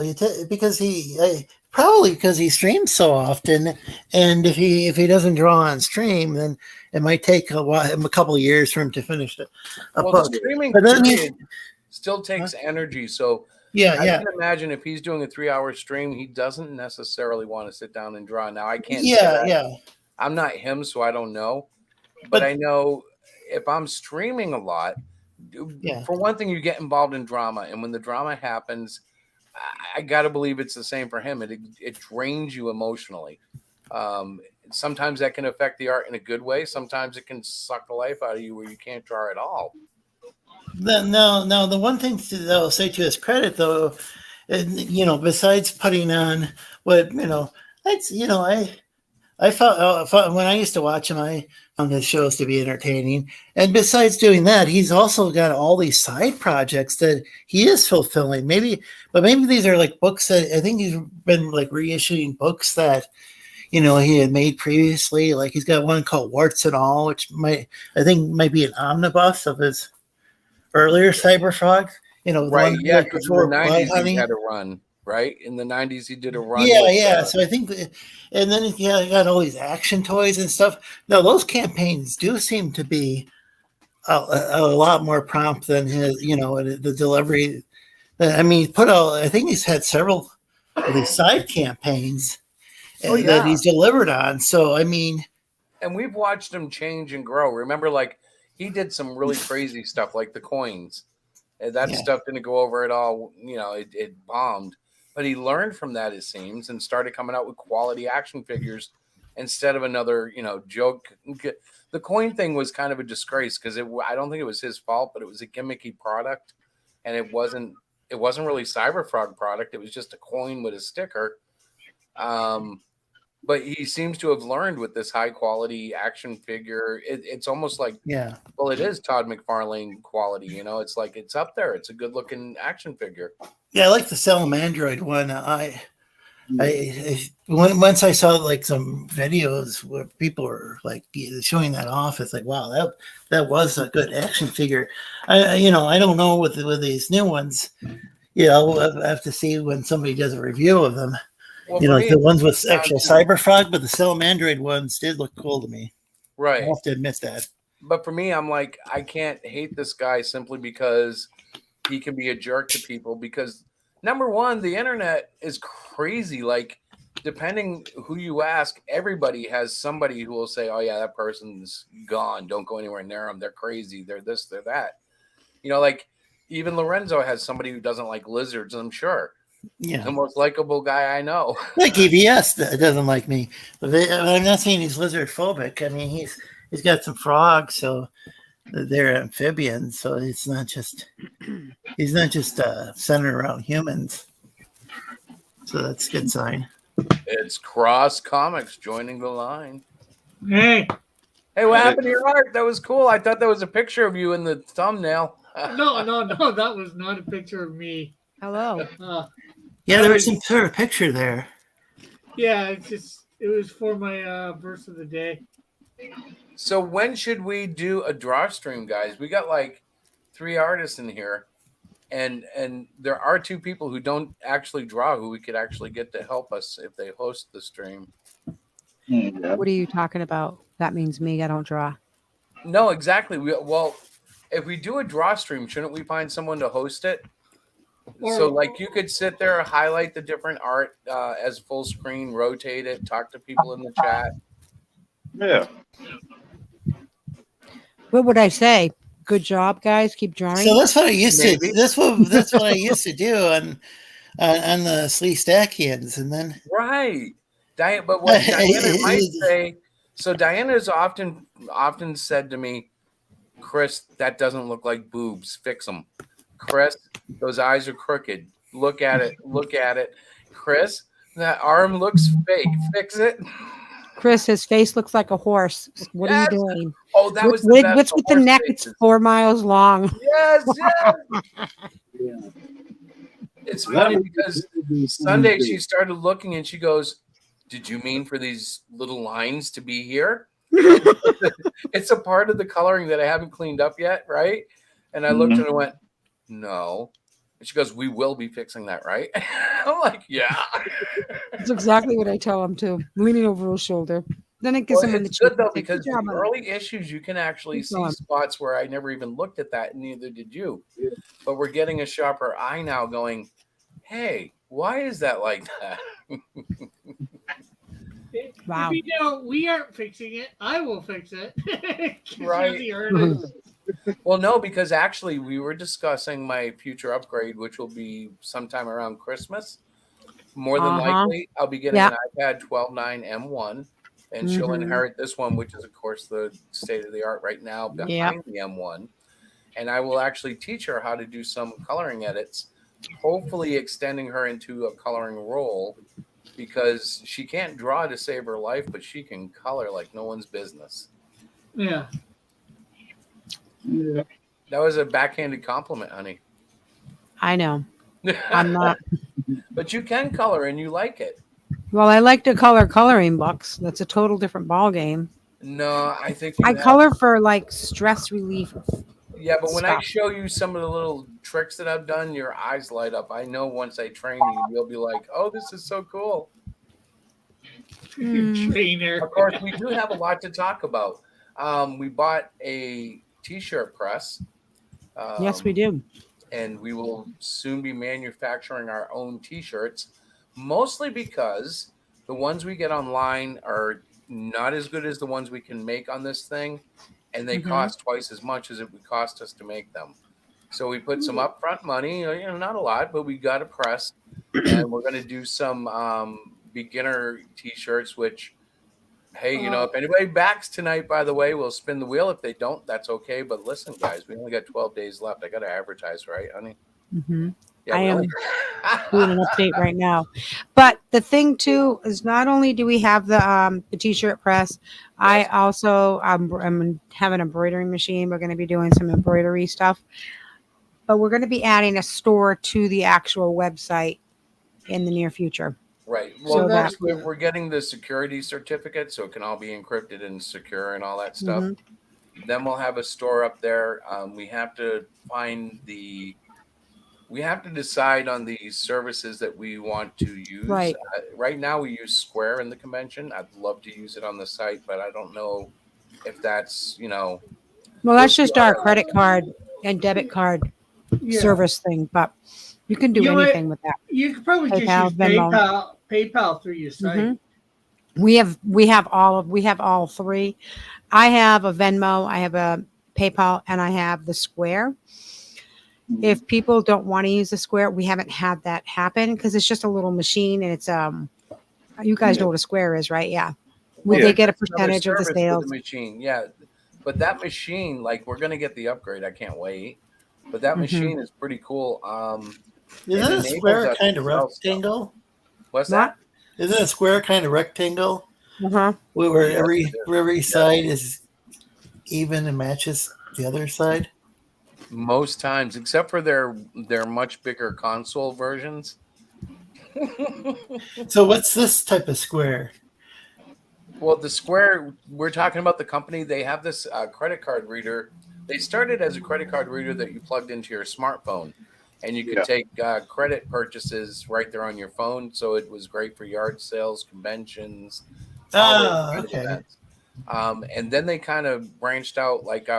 because probably because he streams so often, and if he doesn't draw on stream, then it might take a couple of years for him to finish it. The streaming period still takes energy, so I can imagine if he's doing a 3-hour stream, he doesn't necessarily want to sit down and draw. Now I can't. I'm not him, so I don't know, but I know. If I'm streaming a lot, for one thing, you get involved in drama. And when the drama happens, I got to believe it's the same for him. It drains you emotionally. Sometimes that can affect the art in a good way. Sometimes it can suck the life out of you where you can't draw at all. Now, the one thing that I'll say to his credit, though, besides putting on I felt when I used to watch him, I found his shows to be entertaining. And besides doing that, he's also got all these side projects that he is fulfilling. Maybe these are like books that I think he's been like reissuing books that he had made previously. Like he's got one called Warts and All, which might be an omnibus of his earlier Cyberfrog. Right? Yeah, because in the 90s he had a run. Right in the 90s, he did a run. So I think, and then he got all these action toys and stuff. Now those campaigns do seem to be a lot more prompt than his, the delivery. I mean, I think he's had several of these side campaigns that he's delivered on. So I mean, and we've watched him change and grow. Remember, like he did some really crazy stuff, like the coins. That stuff didn't go over at all. It bombed. But he learned from that, it seems, and started coming out with quality action figures instead of another, joke. The coin thing was kind of a disgrace because I don't think it was his fault, but it was a gimmicky product, and it wasn't really Cyberfrog product. It was just a coin with a sticker. But he seems to have learned with this high quality action figure. It's almost like, Yeah. well, it is Todd McFarlane quality. It's like it's up there. It's a good looking action figure. Yeah, I like the Salamandroid one. Once I saw like some videos where people were like showing that off, it's like, wow, that was a good action figure. I don't know with these new ones. We'll have to see when somebody does a review of them. Well, like the ones with actual Cyberfrog, but the Salamandroid ones did look cool to me. Right. I have to admit that. But for me, I'm like, I can't hate this guy simply because he can be a jerk to people. Because number one, the internet is crazy. Like, depending who you ask, everybody has somebody who will say, "Oh yeah, that person's gone. Don't go anywhere near them. They're crazy. They're this. They're that." Like even Lorenzo has somebody who doesn't like lizards. I'm sure. Yeah, the most likable guy I know. Like EBS doesn't like me, but I'm not saying he's lizard phobic. I mean, he's got some frogs, so they're amphibians. So he's not just centered around humans. So that's a good sign. It's Cross Comics joining the line. Hey, what happened to your art? That was cool. I thought that was a picture of you in the thumbnail. No, that was not a picture of me. Hello. Yeah, there was some sort of picture there. Yeah, it was for my verse of the day. So when should we do a draw stream, guys? We got like 3 artists in here, and there are 2 people who don't actually draw who we could actually get to help us if they host the stream. What are you talking about? That means me. I don't draw. No, exactly. Well, if we do a draw stream, shouldn't we find someone to host it? So like you could sit there, highlight the different art as full screen, rotate it, talk to people in the chat. Yeah. What would I say? Good job, guys. Keep drawing. So that's what I used to. That's what I used to do on the Slee Stackians, and then right. But what Diana might say. So Diana's often said to me, "Chris, that doesn't look like boobs. Fix them. Chris, those eyes are crooked. Look at it. Look at it. Chris, that arm looks fake. Fix it." Chris, his face looks like a horse. What are you doing? Oh, that was the best. What's with the neck? Faces. It's 4 miles long. Yes. It's funny because Sunday she started looking and she goes, "Did you mean for these little lines to be here?" It's a part of the coloring that I haven't cleaned up yet, right? And I looked and I went, "No." And she goes, "We will be fixing that, right?" I'm like, "Yeah." That's exactly what I tell him too. Leaning over his shoulder. Then it gives him it's good though because the early issues you can actually see spots where I never even looked at that, and neither did you. But we're getting a sharper eye now, going, "Hey, why is that like that?" Wow. If you know we aren't fixing it, I will fix it. Right. Well, no, because actually we were discussing my future upgrade, which will be sometime around Christmas. More than likely, I'll be getting an iPad 12.9 M1, and she'll inherit this one, which is, of course, the state of the art right now behind the M1. And I will actually teach her how to do some coloring edits, hopefully extending her into a coloring role, because she can't draw to save her life, but she can color like no one's business. Yeah. Yeah. That was a backhanded compliment, honey. I know. I'm not. But you can color and you like it. Well, I like to color coloring books. That's a total different ball game. No, I think I color for like stress relief. Yeah, but when I show you some of the little tricks that I've done, your eyes light up. I know once I train you, you'll be like, "Oh, this is so cool." Trainer. Of course, we do have a lot to talk about. We bought a T-shirt press. Yes, we do. And we will soon be manufacturing our own T-shirts, mostly because the ones we get online are not as good as the ones we can make on this thing, and they cost twice as much as it would cost us to make them. So we put some upfront money, not a lot, but we got a press, and we're going to do some beginner T-shirts. Which, hey, if anybody backs tonight, by the way, we'll spin the wheel. If they don't, that's okay. But listen, guys, we only got 12 days left. I got to advertise, right, honey? Mm-hmm. Yeah, I we am only- doing an update right now. But the thing too is not only do we have the t-shirt press, I also I'm have an embroidery machine. We're going to be doing some embroidery stuff, but we're going to be adding a store to the actual website in the near future. Right. So Well, that- we're getting the security certificate, so it can all be encrypted and secure and all that stuff. Mhm. Then we'll have a store up there. We have to decide on the services that we want to use. Right. Right now, we use Square in the convention. I'd love to use it on the site, but I don't know if that's Well, that's just our credit card and debit card Yeah. service thing, but you can do You know anything what? with that. You could probably just PayPal, use Venmo. PayPal through your site. Mhm. We have all three. I have a Venmo, I have a PayPal, and I have the Square. If people don't want to use the Square, we haven't had that happen because it's just a little machine and it's you guys know what a Square is, right? Yeah. They get a that's another percentage of the service with sales. the machine. Yeah, but that machine, like, we're gonna get the upgrade. I can't wait. But that machine is pretty cool. Isn't a square kind of rectangle? What's that? Isn't a square kind of rectangle? Uh-huh. Where every side is even and matches the other side? Most times, except for their much bigger console versions. So what's this type of square? Well, the Square, we're talking about the company. They have this credit card reader. They started as a credit card reader that you plugged into your smartphone, and you could take credit purchases right there on your phone. So it was great for yard sales, conventions. Okay. And then they kind of branched out, like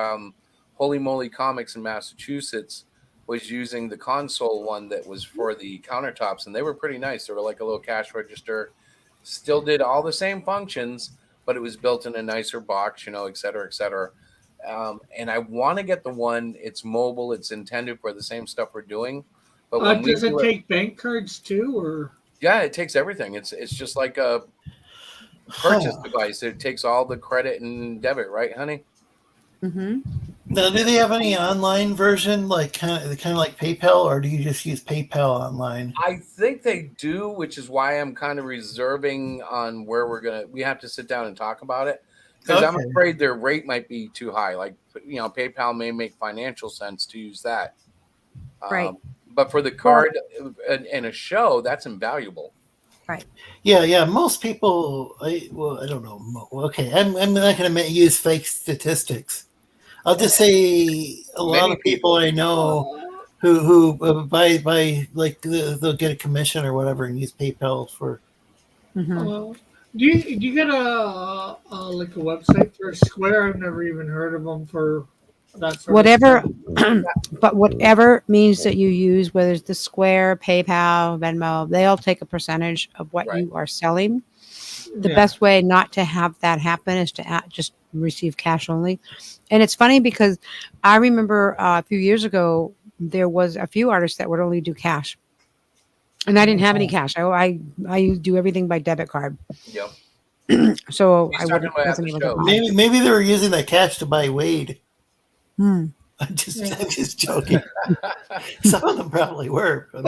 Holy Moly Comics in Massachusetts was using the console one that was for the countertops, and they were pretty nice. They were like a little cash register. Still did all the same functions, but it was built in a nicer box, et cetera, et cetera. And I want to get the one. It's mobile. It's intended for the same stuff we're doing. But when Does it take bank cards too, or? Yeah, it takes everything. It's just like a purchase device. It takes all the credit and debit, right, honey? Mm-hmm. Now, do they have any online version, like kind of like PayPal, or do you just use PayPal online? I think they do, which is why I'm kind of reserving on where we have to sit down and talk about it. Because I'm afraid their rate might be too high. Like, PayPal may make financial sense to use that. Right. But for the card and a show, that's invaluable. Right. Yeah. Most people, I don't know. Okay, I'm not going to use fake statistics. I'll just say a lot of people I know who buy like they'll get a commission or whatever and use PayPal for. Mm-hmm. Do you get a like a website for Square? I've never even heard of them for that sort Whatever, of stuff. but whatever means that you use, whether it's the Square, PayPal, Venmo, they all take a percentage of what you are selling. The best way not to have that happen is to just receive cash only. And it's funny because I remember a few years ago, there was a few artists that would only do cash. And I didn't have any cash. I do everything by debit card. Yep. So He's talking about wasn't able to the buy. Maybe they were using that cash to buy Wade. Hmm. I'm just joking. Some of them probably were. But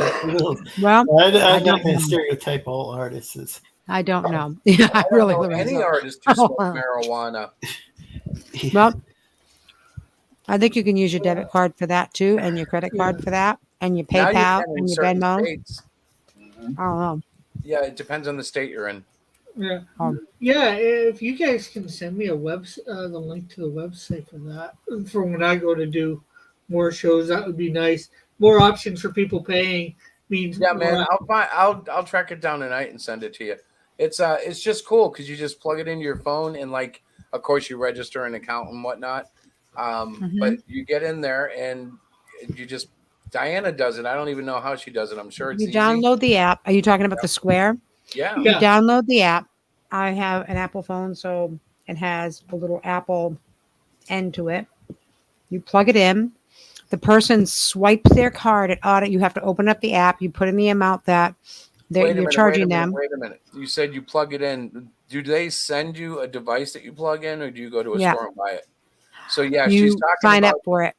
Well, I'm not going to stereotype all artists. I don't know. Yeah, I really don't know any artist who smokes marijuana. Well, I think you can use your debit card for that too, and your credit card for that, and your Now you PayPal can in and your certain Venmo. states. I don't know. Yeah, it depends on the state you're in. Yeah. Yeah, if you guys can send me the link to the website for that, for when I go to do more shows, that would be nice. More options for people paying means man. I'll track it down tonight and send it to you. It's just cool because you just plug it into your phone and, like, of course you register an account and whatnot. But you get in there and you just Diana does it. I don't even know how she does it. I'm sure it's You easy. download the app. Are you talking about the Square? Yeah. You download the app. I have an Apple phone, so it has a little Apple end to it. You plug it in. the person swipes their card at audit, you have to open up the app, you put in the amount that you're charging them. Wait a minute. You said you plug it in. Do they send you a device that you plug in, or do you go to a store and buy it? So yeah, You she's talking sign about. up for it.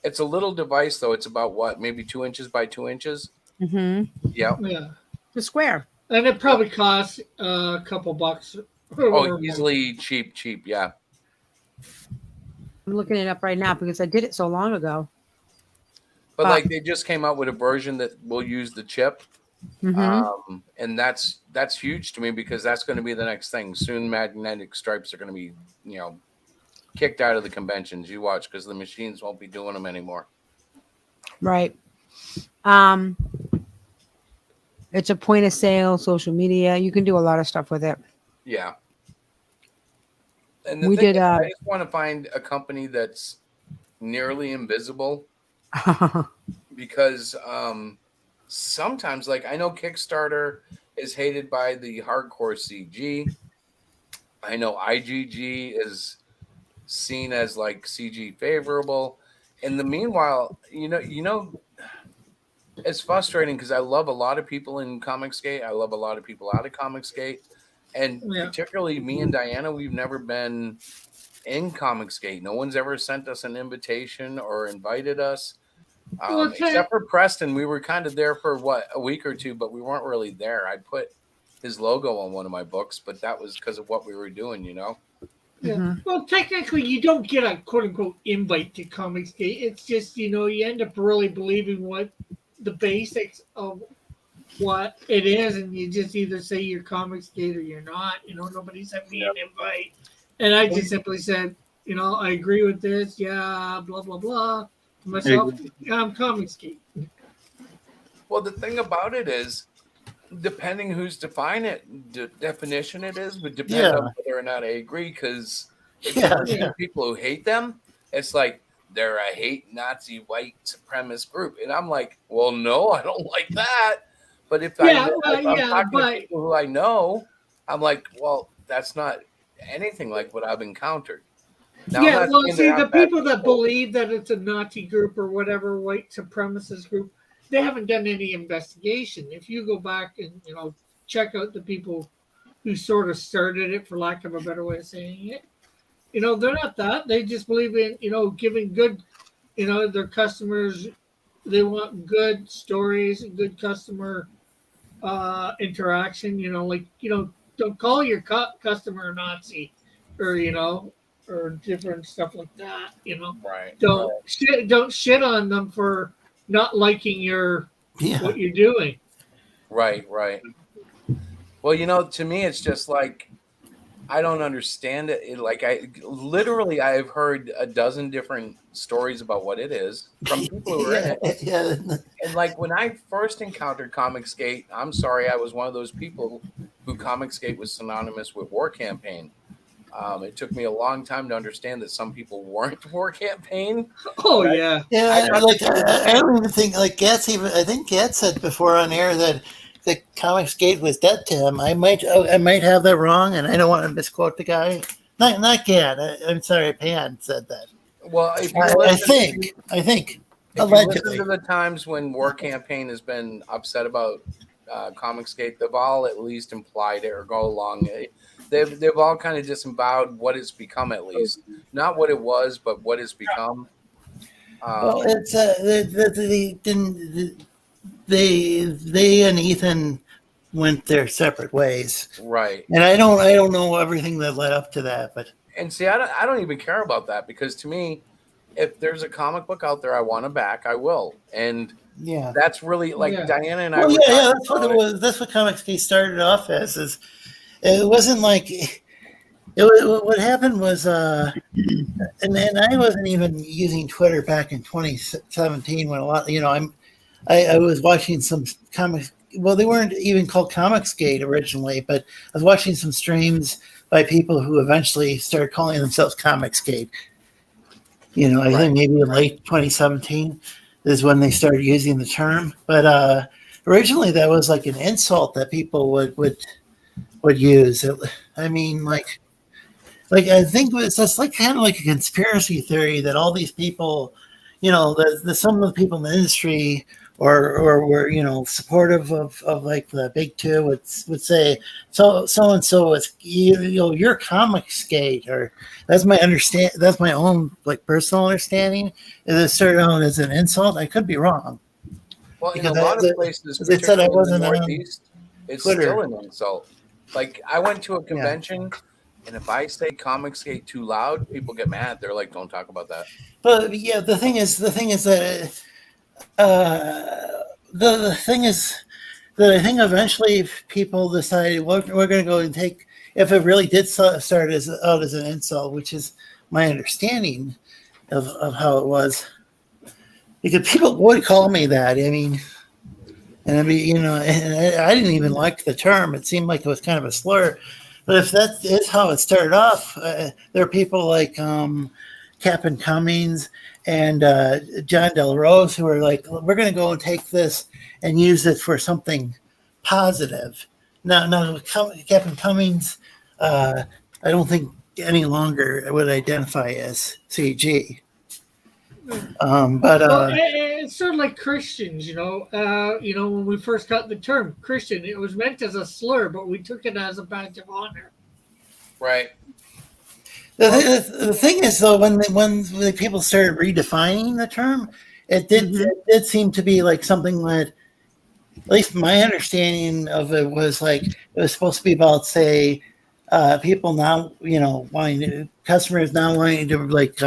It's a little device though. It's about what, maybe 2 inches by 2 inches. Mm-hmm. Yeah. Yeah. The square. And it probably costs a couple bucks. Oh, easily cheap. Yeah. I'm looking it up right now because I did it so long ago. But like they just came out with a version that will use the chip. Mm-hmm. And that's huge to me because that's going to be the next thing. Soon magnetic stripes are going to be, kicked out of the conventions. You watch, because the machines won't be doing them anymore. Right. It's a point of sale, social media. You can do a lot of stuff with it. Yeah. And We did. I just want to find a company that's nearly invisible because sometimes, like, I know Kickstarter is hated by the hardcore CG. I know IGG is seen as like CG favorable. In the meanwhile, it's frustrating because I love a lot of people in Comicsgate. I love a lot of people out of Comicsgate. And particularly me and Diana, we've never been in Comicsgate. No one's ever sent us an invitation or invited us. Except for Preston. We were kind of there for a week or two, but we weren't really there. I put his logo on one of my books, but that was because of what we were doing, Yeah. Mm-hmm. Well, technically, you don't get a quote-unquote invite to Comicsgate. It's just, you end up really believing what the basics of what it is, and you just either say you're Comicsgate or you're not. Nobody sent me an invite. And I just simply said, I agree with this. Yeah, blah, blah, blah. To myself, I'm Comicsgate. Well, the thing about it is, depending whose definition it is, would depend on whether or not I agree. Because people who hate them, it's like they're a hate Nazi white supremacist group, and I'm like, well, no, I don't like that. But if I'm talking to people who I know, I'm like, well, that's not anything like what I've encountered. Now, the people that believe that it's a Nazi group or whatever white supremacist group, they haven't done any investigation. If you go back and check out the people who sort of started it, for lack of a better way of saying it, they're not that. They just believe in giving good, their customers. They want good stories, good customer interaction. Don't call your customer a Nazi, or different stuff like that. Right. Don't shit on them for not liking what you're doing. Right. Well, to me, it's just like, I don't understand it. I've heard a dozen different stories about what it is from people who are in it. Yeah. And like when I first encountered Comicsgate, I'm sorry, I was one of those people who Comicsgate was synonymous with War Campaign. It took me a long time to understand that some people weren't War Campaign. Oh, yeah. Yeah, I don't even think, like Gatz I think Gatz said before on air that the Comicsgate was dead to him. I might have that wrong, and I don't want to misquote the guy. Not Gat. I'm sorry, Pan said that. Well, if you I think if you listen to the times when War Campaign has been upset about Comicsgate, they've all at least implied it or go along. They've all kind of disemboweled what it's become, at least. Not what it was, but what it's become. Well, it's they and Ethan went their separate ways, right? And I don't know everything that led up to that, but see, I don't even care about that, because to me, if there's a comic book out there I want to back, I will. And that's really like Diana and I. Well, that's what it was. That's what Comicsgate started off as. Is it wasn't like what happened was, and I wasn't even using Twitter back in 2017 when a lot, I was watching some comics. Well, they weren't even called Comicsgate originally, but I was watching some streams by people who eventually started calling themselves Comicsgate. I think maybe in late 2017 is when they started using the term. But originally, that was like an insult that people would use. I mean, like I think it's just like kind of like a conspiracy theory that all these people, some of the people in the industry or were supportive of like the big two would say so and so is you're comic skate, or that's my own like personal understanding. Is it started out as an insult? I could be wrong. Well, in Because a lot of places, they said I particularly in the wasn't on Northeast, it's Twitter. still an insult. Like I went to a convention, and if I say comic skate too loud, people get mad. They're like, "Don't talk about that." But yeah, the thing is that the thing is that I think eventually people decided we're going to go and take, if it really did start out as an insult, which is my understanding of how it was, because people would call me that. I mean, and I didn't even like the term. It seemed like it was kind of a slur. But if that is how it started off, there are people like Captain Cummings and John Del Rose who are like, we're going to go and take this and use it for something positive. Now Captain Cummings, I don't think any longer would identify as CG. It's sort of like Christians, when we first got the term Christian, it was meant as a slur, but we took it as a badge of honor. Right. The thing is, though, when the people started redefining the term, it did seem to be like something that, at least my understanding of it was like it was supposed to be about, say, people now, customers now wanting to like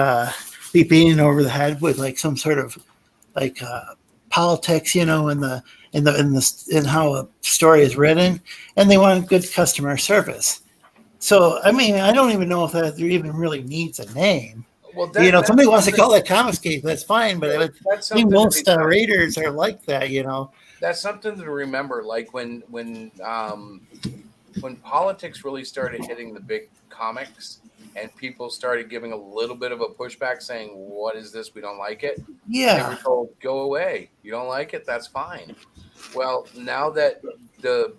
be beaten over the head with like some sort of like politics, in how a story is written, and they want good customer service. So, I mean, I don't even know if that even really needs a name. Well, somebody wants to call it Comicscape, that's fine, but I think most readers are like that, That's something to remember. Like when politics really started hitting the big comics and people started giving a little bit of a pushback saying, what is this? We don't like it. Yeah. They were told, go away. You don't like it? That's fine. Well, now that the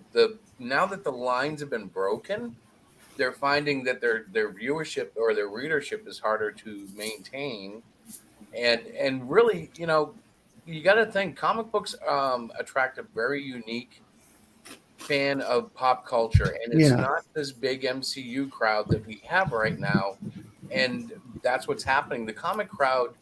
lines have been broken, they're finding that their viewership or their readership is harder to maintain. And really, you got to think comic books attract a very unique fan of pop culture, and it's not this big MCU crowd that we have right now. And that's what's happening. The comic crowd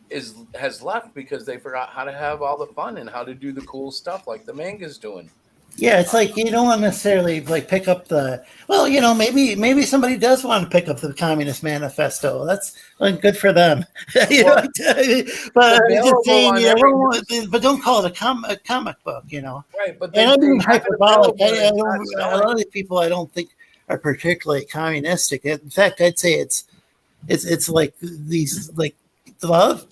has left because they forgot how to have all the fun and how to do the cool stuff like the manga's doing. Yeah, it's like you don't want to necessarily like pick up maybe somebody does want to pick up the Communist Manifesto. That's good for them. But don't call it a comic book, Right, but and I'm being hyperbolic. A lot of these people I don't think are particularly communistic. In fact, I'd say it's like these like a lot of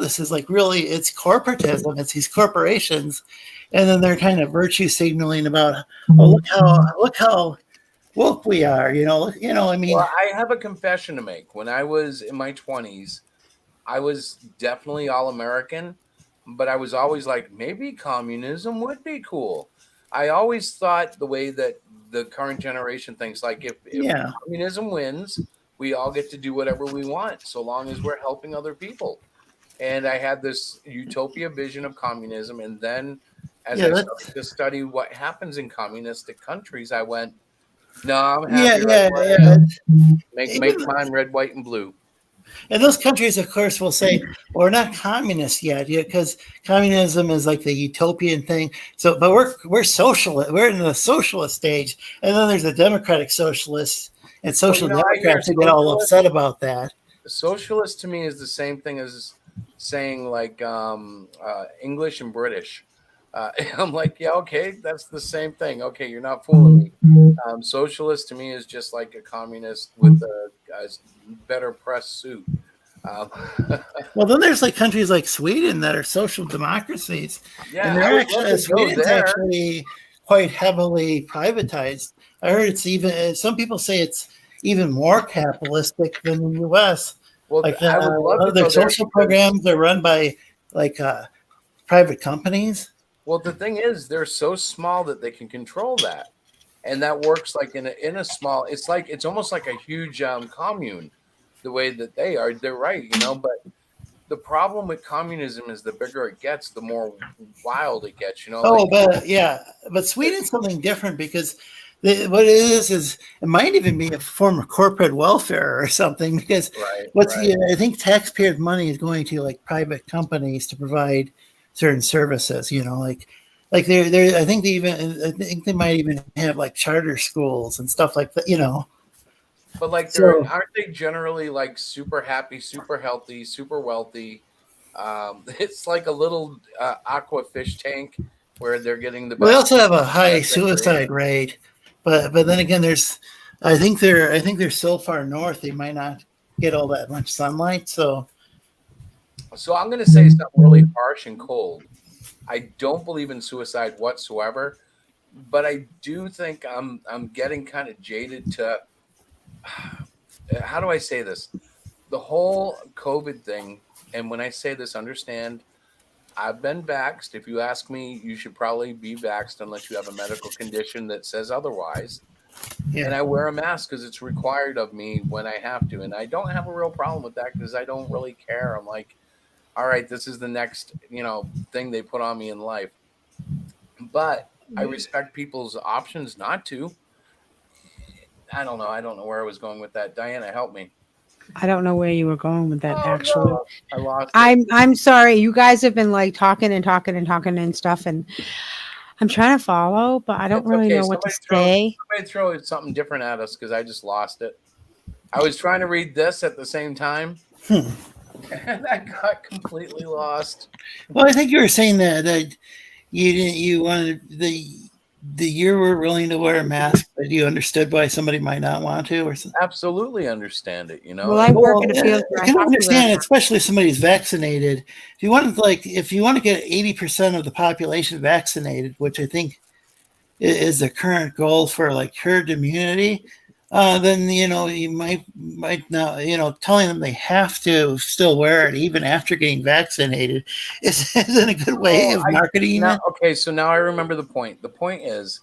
this is like really it's corporatism. It's these corporations. And then they're kind of virtue signaling about, look how woke we are, I mean. Well, I have a confession to make. When I was in my 20s, I was definitely all American, but I was always like, maybe communism would be cool. I always thought the way that the current generation thinks, like if communism wins, we all get to do whatever we want, so long as we're helping other people. And I had this utopia vision of communism, and then as I started to study what happens in communistic countries, I went, no, I'm happy. Make mine red, white, and blue. And those countries, of course, will say, well, we're not communist yet, because communism is like the utopian thing. So, but we're socialist. We're in the socialist stage, and then there's the democratic socialists and social democrats who get all upset about that. Socialist to me is the same thing as saying like English and British. I'm like, yeah, okay, that's the same thing. Okay, you're not fooling me. Socialist to me is just like a communist with a better press suit. Well, then there's like countries like Sweden that are social democracies. Yeah, and they're Sweden's actually quite heavily privatized. I heard it's even, some people say it's even more capitalistic than the U.S. Well, like their social programs are run by like private companies. Well, the thing is, they're so small that they can control that, and that works like in a small. It's almost like a huge commune, the way that they are. They're right, but the problem with communism is the bigger it gets, the more wild it gets. You know. Oh, Like, but Sweden's something different because what it is it might even be a form of corporate welfare or something. Because I think taxpayers' money is going to like private companies to provide certain services. You know, like they're I think they might even have like charter schools and stuff like that. You know. But like, So- aren't they generally like super happy, super healthy, super wealthy? It's like a little aqua fish tank where they're getting the best. Well, they also have a high best recreation. suicide rate, but then again, I think they're so far north they might not get all that much sunlight. So I'm going to say something really harsh and cold. I don't believe in suicide whatsoever, but I do think I'm getting kind of jaded to. How do I say this? The whole COVID thing, and when I say this, understand, I've been vaxxed. If you ask me, you should probably be vaxxed unless you have a medical condition that says otherwise. yeah. And I wear a mask because it's required of me when I have to. And I don't have a real problem with that because I don't really care. I'm like, all right, this is the next, thing they put on me in life. But I respect people's options not to. I don't know. I don't know where I was going with that. Diana, help me. I don't know where you were going with that. Actually, no. I lost it. I'm sorry. You guys have been like talking and stuff, and I'm trying to follow, but I don't It's really okay. know what to say. Somebody throw something different at us because I just lost it. I was trying to read this at the same time, and I got completely lost. Well, I think you were saying that you wanted you were willing to wear a mask, but you understood why somebody might not want to, or something. Absolutely understand it. Well, I work in a field I where I can have to understand, wear- especially if somebody's vaccinated. If you want to get 80% of the population vaccinated, which I think is the current goal for like herd immunity, then you might not telling them they have to still wear it even after getting vaccinated isn't a good way of marketing it. Okay, so now I remember the point. The point is,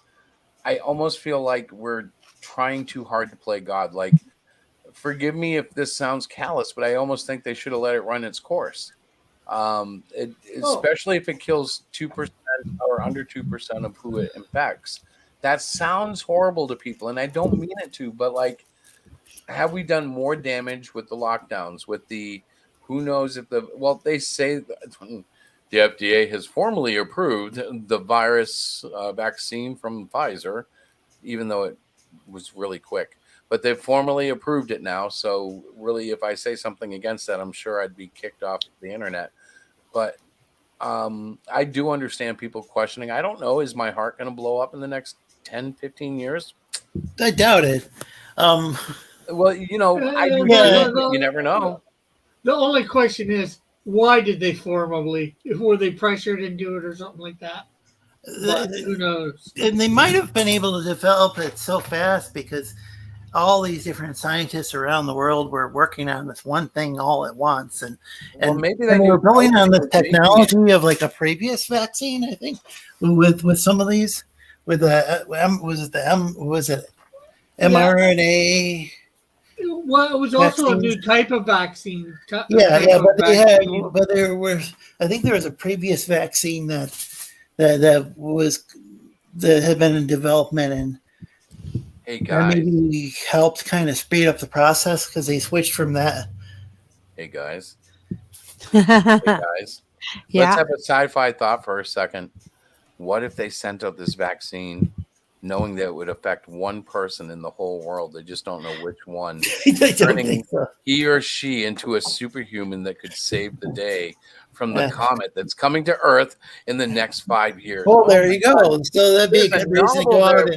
I almost feel like we're trying too hard to play God. Like, forgive me if this sounds callous, but I almost think they should have let it run its course. Especially if it kills 2% or under 2% of who it infects. That sounds horrible to people, and I don't mean it to, but like, have we done more damage with the lockdowns, with the, who knows if they say the FDA has formally approved the virus vaccine from Pfizer, even though it was really quick, but they've formally approved it now. So really, if I say something against that, I'm sure I'd be kicked off the internet. But I do understand people questioning. I don't know. Is my heart going to blow up in the next 10, 15 years? I doubt it. Well, I do. You never know. The only question is, why did they formally? Were they pressured into it or something like that? But who knows? And they might have been able to develop it so fast because all these different scientists around the world were working on this one thing all at once, and maybe they were building on this technology of like a previous vaccine. I think with some of these, with was it mRNA? Well, it was also a new type of vaccine. But there was, I think there was a previous vaccine that had been in development, and hey guys, maybe helped kind of speed up the process because they switched from that. Hey guys, Yeah. Let's have a sci-fi thought for a second. What if they sent out this vaccine knowing that it would affect one person in the whole world? They just don't know which one. Turning he or she into a superhuman that could save the day from the comet that's coming to Earth in the next 5 years. Well, there you go. So that'd be a good reason to go out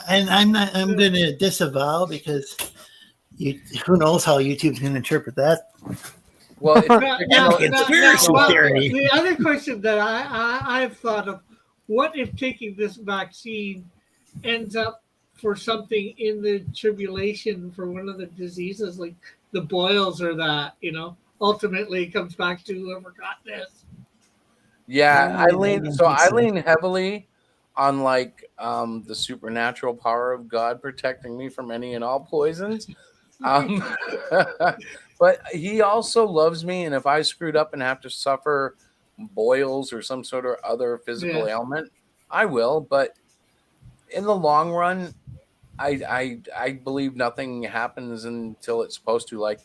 and I'm going to disavow because who knows how YouTube's going to interpret that. Well, conspiracy theory. The other question that I've thought of: what if taking this vaccine ends up for something in the tribulation for one of the diseases, like the boils or that? Ultimately, it comes back to whoever got this. Yeah, I lean heavily on like the supernatural power of God protecting me from any and all poisons. But But he also loves me, and if I screwed up and have to suffer boils or some sort of other physical ailment, I will. But in the long run, I believe nothing happens until it's supposed to. Like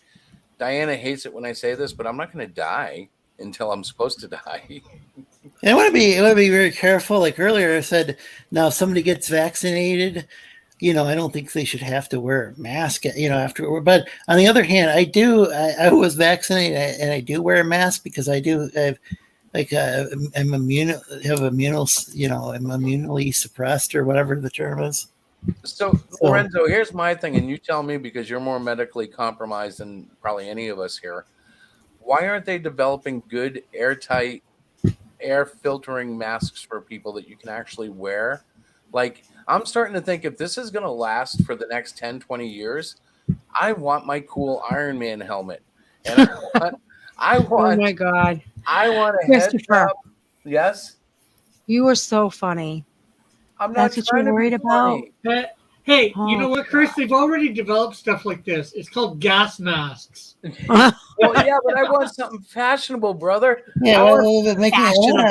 Diana hates it when I say this, but I'm not going to die until I'm supposed to die. I want to be very careful. Like earlier, I said, now if somebody gets vaccinated, I don't think they should have to wear a mask, after. But on the other hand, I was vaccinated and I do wear a mask because I'm immune, I'm immunely suppressed or whatever the term is. So Lorenzo, here's my thing, and you tell me because you're more medically compromised than probably any of us here. Why aren't they developing good airtight air filtering masks for people that you can actually wear? Like, I'm starting to think if this is going to last for the next 10, 20 years, I want my cool Iron Man helmet. And I want Oh my God. I want a Christopher. head top. Yes? You are so funny. I'm not That's what trying you're to worried be about? funny. Hey, Oh, you know what, Chris? They've already developed stuff like this. It's called gas masks. Well, yeah, but I want something fashionable, brother. Yeah, I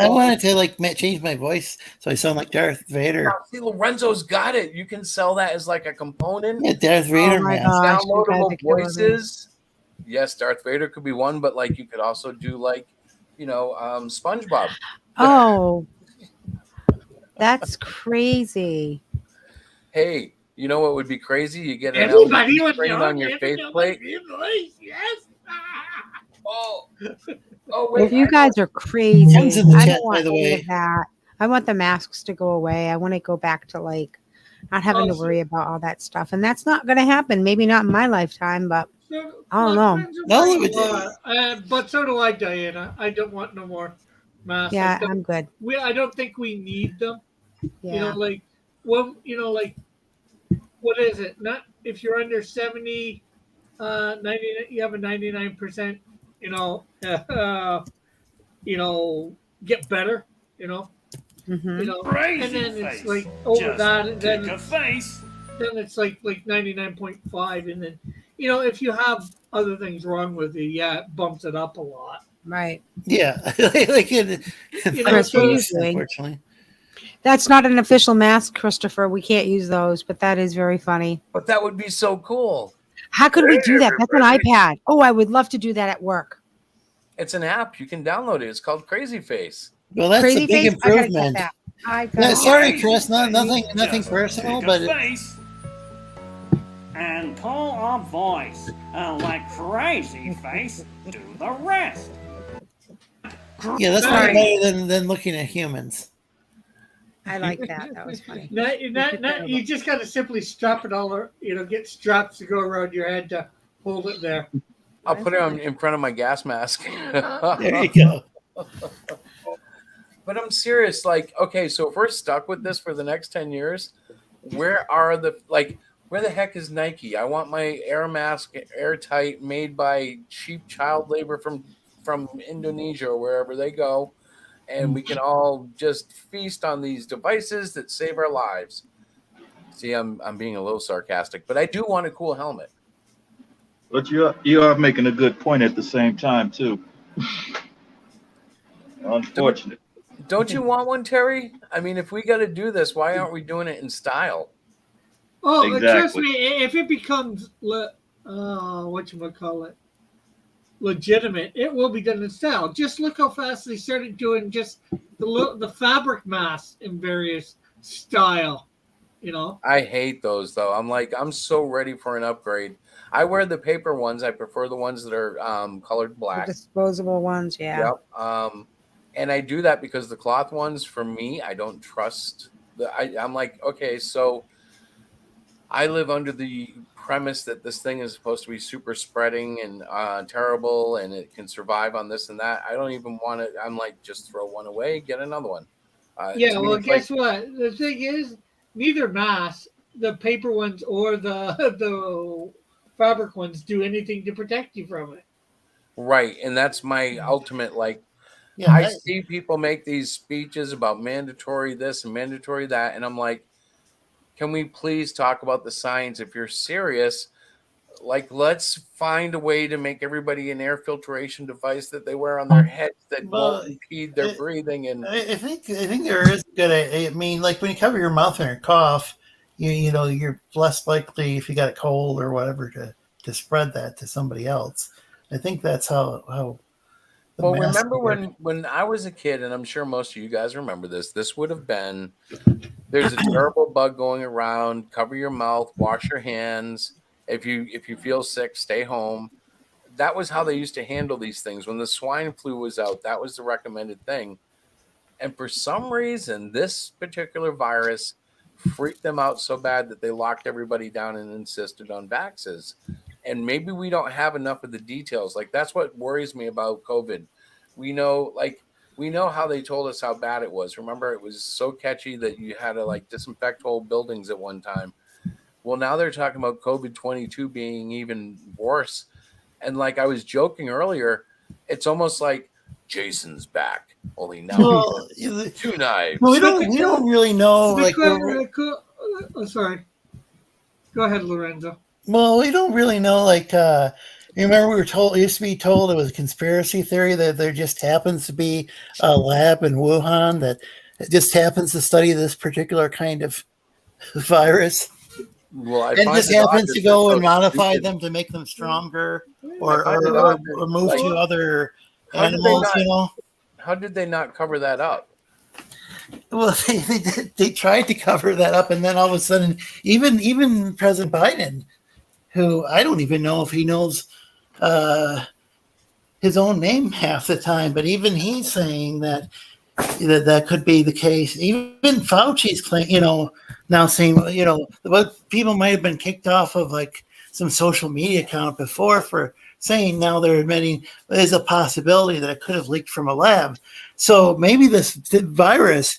wanted to change my voice so I sound like Darth Vader. see, Lorenzo's got it. You can sell that as like a component. Yeah, Darth Vader. Oh my mask. gosh, you guys Downloadable are killing me. voices. Yes, Darth Vader could be one, but like you could also do like, SpongeBob. Oh, that's crazy. Hey, you know what would be crazy? You get an Everybody LED would screen know. on your faceplate. Yes. Oh, If you guys are crazy, One's in the I chat, don't want by the any way. of that. I want the masks to go away. I want to go back to like not having to worry about all that stuff. And that's not going to happen. Maybe not in my lifetime, but I don't know. But so do I, Diana. I don't want no more masks. Yeah, I'm good. I don't think we need them. Yeah. What is it? Not if you're under 70, 90, you have a 99%, get better, Mhm. and then it's like over that, and then it's like 99.5, and then if you have other things wrong with you, it bumps it up a lot. Right. Yeah, like Chris, what are you doing? Unfortunately. That's not an official mask, Christopher. We can't use those, but that is very funny. But that would be so cool. How could we do that? That's an iPad. Oh, I would love to do that at work. It's an app. You can download it. It's called Crazy Face. Well, that's Crazy a big Face? I gotta get improvement. that. No, sorry, Chris. Nothing personal, but and pull a voice and let Crazy Face do the rest. yeah, that's not better than looking at humans. I like that. That was funny. You just got to simply strap it all, get straps to go around your head to hold it there. I'll put it in front of my gas mask. There you go. But I'm serious. Like, okay, so if we're stuck with this for the next 10 years, where the heck is Nike? I want my air mask airtight, made by cheap child labor from Indonesia or wherever they go. And we can all just feast on these devices that save our lives. See, I'm being a little sarcastic, but I do want a cool helmet. But you are making a good point at the same time too. Unfortunate. Don't you want one, Terry? I mean, if we got to do this, why aren't we doing it in style? Oh, Exactly. trust me, if it becomes legitimate, it will be done in style. Just look how fast they started doing just the fabric masks in various style. I hate those though. I'm so ready for an upgrade. I wear the paper ones. I prefer the ones that are colored black. The disposable ones, yeah. Yep. And I do that because the cloth ones, for me, I don't trust. I'm like, okay, so I live under the premise that this thing is supposed to be super spreading and terrible, and it can survive on this and that. I don't even want it. I'm like, just throw one away, get another one. Well, guess what? The thing is, neither mask, the paper ones or the fabric ones, do anything to protect you from it. Right, and that's my ultimate, like, Yeah, I see people make these speeches about mandatory this and mandatory that, and I'm like, can we please talk about the science? If you're serious, Like, let's find a way to make everybody an air filtration device that they wear on their heads that Well, won't impede their breathing. And I think there is good. I mean, like when you cover your mouth and your cough, you're less likely if you got a cold or whatever to spread that to somebody else. I think that's how the well, mask remember work. when I was a kid, and I'm sure most of you guys remember this. This would have been there's a terrible bug going around. Cover your mouth, wash your hands. If you feel sick, stay home. That was how they used to handle these things. When the swine flu was out, that was the recommended thing. And for some reason, this particular virus freaked them out so bad that they locked everybody down and insisted on vaxes. And maybe we don't have enough of the details. Like that's what worries me about COVID. We know how they told us how bad it was. Remember, it was so catchy that you had to like disinfect whole buildings at one time. Well, now they're talking about COVID-22 being even worse. And like I was joking earlier, it's almost like Jason's back. Only now Well, he has 2 knives. we don't really know. Like, Sorry. Go ahead, Lorenzo. well, we don't really know. Like, you remember we used to be told it was a conspiracy theory that there just happens to be a lab in Wuhan that just happens to study this particular kind of virus. Well, I And find just it odd happens that to they're go so and modify stupid. them to make them stronger I find it odd that, or move like, to other how did they animals, not? How did they not cover that up? Well, they tried to cover that up, and then all of a sudden, even President Biden, who I don't even know if he knows his own name half the time, but even he's saying that could be the case. Even Fauci's claim, now saying, what people might have been kicked off of like some social media account before for saying now they're admitting there's a possibility that it could have leaked from a lab. So maybe this virus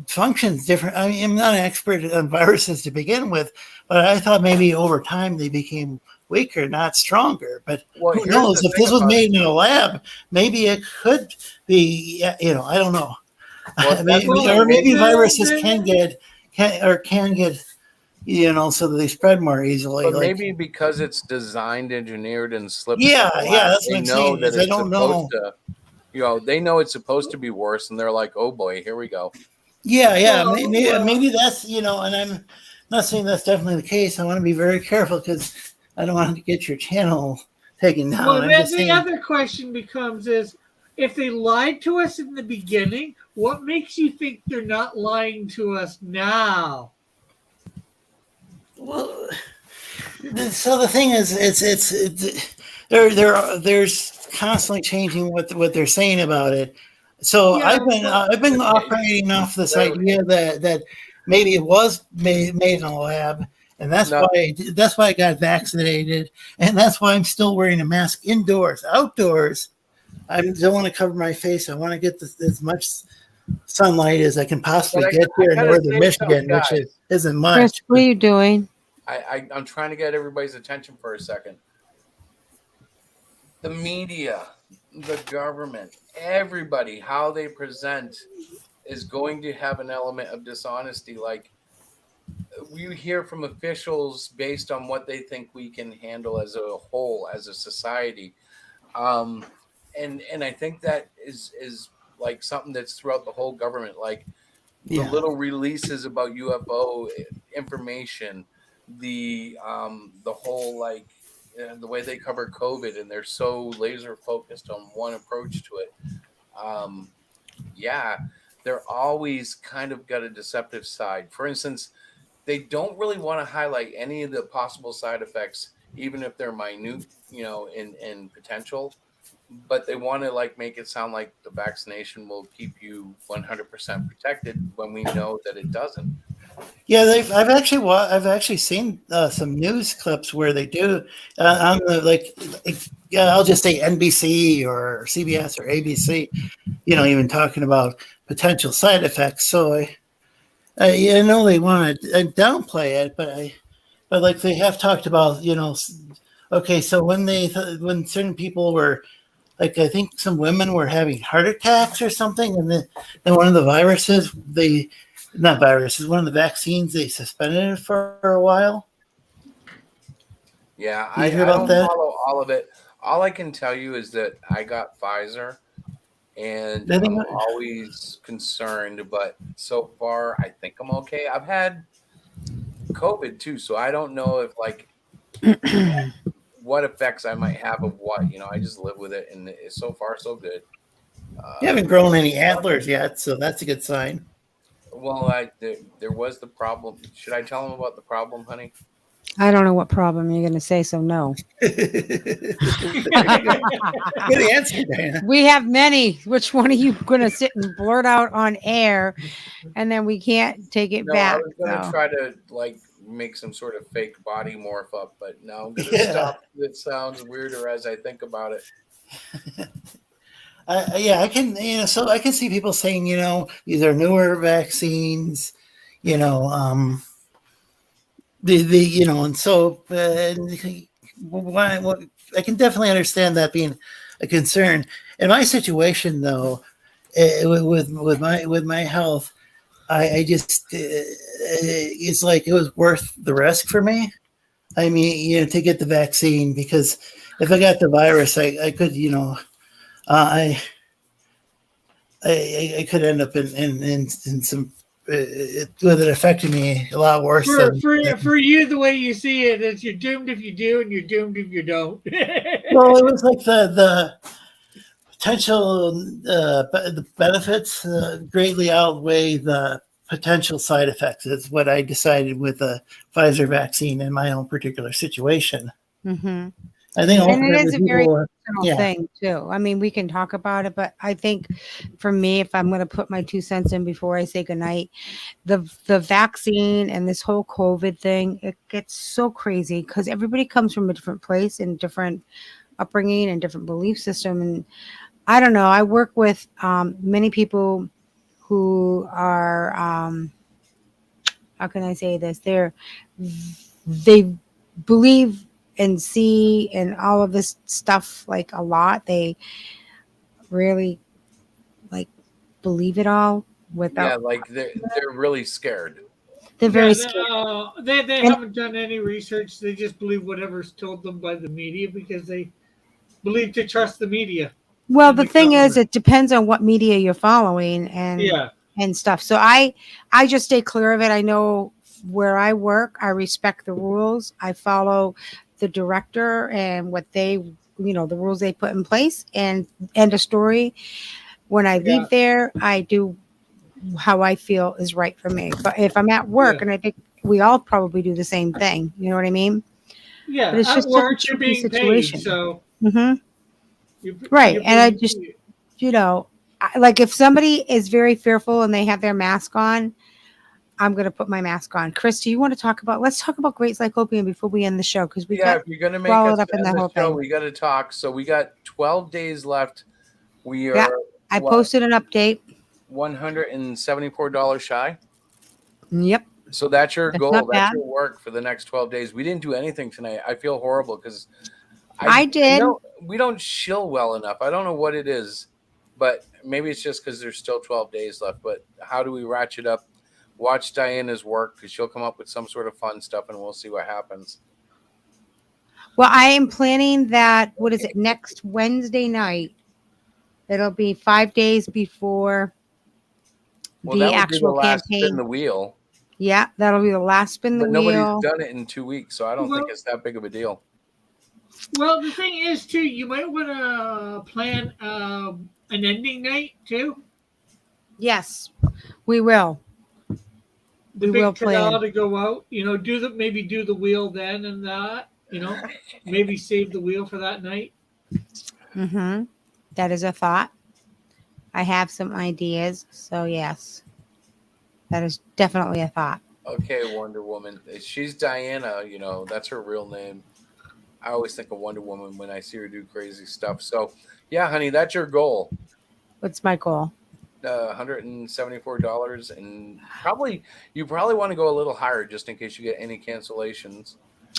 functions different. I mean, I'm not an expert on viruses to begin with, but I thought maybe over time they became weaker, not stronger. But who Here's knows? the If thing this was about made in a lab, maybe it could be. I don't know. Well, Maybe viruses can get, so that they spread more easily. but Like, maybe because it's designed, engineered, and slipped yeah, from the yeah, lab, that's what they I'm know saying. that Is I it's don't supposed know. to. They know it's supposed to be worse, and they're like, "Oh boy, here we go." Yeah. Maybe that's and I'm not saying that's definitely the case. I want to be very careful because I don't want to get your channel taken down. Well, I'm then just the saying. other question becomes is if they lied to us in the beginning, what makes you think they're not lying to us now? Well, so the thing is, there's constantly changing what they're saying about it. So Yeah, I've been operating off this idea that maybe it was made in a lab, and that's No. why I got vaccinated, and that's why I'm still wearing a mask indoors. Outdoors, I don't want to cover my face. I want to get as much sunlight as I can possibly But get I here in gotta northern say Michigan, something, which guys. isn't Chris, much. what are you doing? I'm trying to get everybody's attention for a second. The media, the government, everybody, how they present is going to have an element of dishonesty. Like we hear from officials based on what they think we can handle as a whole, as a society. And I think that is like something that's throughout the whole government. Like the Yeah. little releases about UFO information, the whole like the way they cover COVID, and they're so laser focused on one approach to it. Yeah, they're always kind of got a deceptive side. For instance, they don't really want to highlight any of the possible side effects, even if they're minute, in potential. But they want to like make it sound like the vaccination will keep you 100% protected when we know that it doesn't. Yeah, I've actually seen some news clips where they do on the I'll just say NBC or CBS or ABC, even talking about potential side effects. So I know they want to downplay it, but like they have talked about, okay, so when certain people were like, I think some women were having heart attacks or something, and then one of the viruses one of the vaccines they suspended it for a while. Yeah, You hear I about don't that? follow all of it. All I can tell you is that I got Pfizer, and I I'm think always concerned, but so far I think I'm okay. I've had COVID too, so I don't know if like what effects I might have of what. I just live with it, and it's so far so good. you haven't grown any antlers yet, so that's a good sign. Well, there was the problem. Should I tell him about the problem, honey? I don't know what problem you're going to say, so no. Good answer, Diana. We have many. Which one are you going to sit and blurt out on air, and then we can't take it No, I back? was gonna So. try to like make some sort of fake body morph up, but no, I'm gonna Yeah. stop. It sounds weirder as I think about it. Yeah, I can, so I can see people saying, these are newer vaccines, you know, and so I can definitely understand that being a concern. In my situation, though, with my health, I just it's like it was worth the risk for me. I mean, to get the vaccine, because if I got the virus, I could, I I could end up in some with it affecting me a lot worse than. For you, the way you see it is you're doomed if you do, and you're doomed if you don't. Well, it was like the potential the benefits greatly outweigh the potential side effects. Is what I decided with the Pfizer vaccine in my own particular situation. Mm-hmm. I think And it is ultimately a very people, personal thing too. I mean, we can talk about it, but I think for me, if I'm going to put my 2 cents in before I say goodnight, the vaccine and this whole COVID thing, it gets so crazy because everybody comes from a different place and different upbringing and different belief system. And I don't know. I work with many people who are how can I say this? They believe and see and all of this stuff like a lot. They really like believe it all Yeah, without. like they're really scared. They're Yeah, very scared. they And haven't done any research. They just believe whatever's told them by the media because they believe to trust the media well, and the the thing is, government. it depends on what media you're following Yeah, and stuff. So I just stay clear of it. I know where I work. I respect the rules. I follow the director and what they, the rules they put in place, and end of story. When I yeah, leave there, I do how I feel is right for me. But if I'm at work, yeah, and I think we all probably do the same thing, you know what I mean? But yeah. it's At just such a work, you're tricky being paid, situation. so Hmm. Right. you're And I being. just, you know, like if somebody is very fearful and they have their mask on, I'm going to put my mask on. Chris, do you want to let's talk about Great Cyclopian before we end the show because we Yeah, got if you're gonna make swallowed us up in end that the whole show, thing. we got to talk. So we got 12 days left. We Yeah. are I what posted an update. $174 shy. Yep. So that's your That's goal. not That's bad. your work for the next 12 days. We didn't do anything tonight. I feel horrible because I I did. know we don't chill well enough. I don't know what it is, but maybe it's just because there's still 12 days left. But how do we ratchet up? Watch Diana's work because she'll come up with some sort of fun stuff and we'll see what happens. Well, I am planning that, what is it, next Wednesday night? It'll be 5 days before Well, the that would be the actual last spin campaign. the wheel, Yeah, that'll be the last spin the but nobody's wheel. done it in 2 weeks, so I don't think Well, it's that big of a deal. well, the thing is too, you might want to plan an ending night too. Yes, we will. The We will big plan. finale to go out. Maybe do the wheel then and that. Maybe save the wheel for that night. Mm-hmm. That is a thought. I have some ideas. So, yes, that is definitely a thought. Okay, Wonder Woman. She's Diana, that's her real name. I always think of Wonder Woman when I see her do crazy stuff. So, yeah, honey, that's your goal. What's my goal? $174, and you probably want to go a little higher just in case you get any cancellations.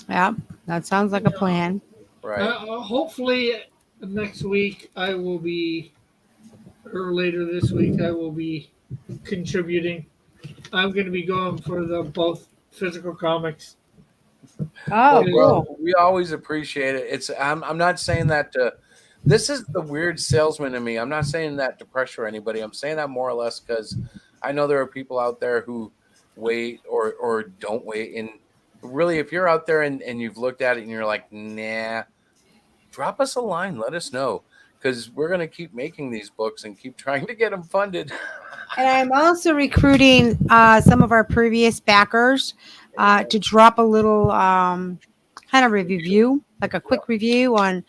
Yeah, that sounds like a plan. Right. Hopefully next week I will be, or later this week I will be contributing. I'm going to be going for the both physical comics. Oh, Well, cool. we always appreciate it. I'm not saying that to. This is the weird salesman in me. I'm not saying that to pressure anybody. I'm saying that more or less because I know there are people out there who wait or don't wait. And really, if you're out there and you've looked at it and you're like, nah, drop us a line. Let us know because we're going to keep making these books and keep trying to get them funded. And I'm also recruiting some of our previous backers to drop a little kind of a review, like a quick review on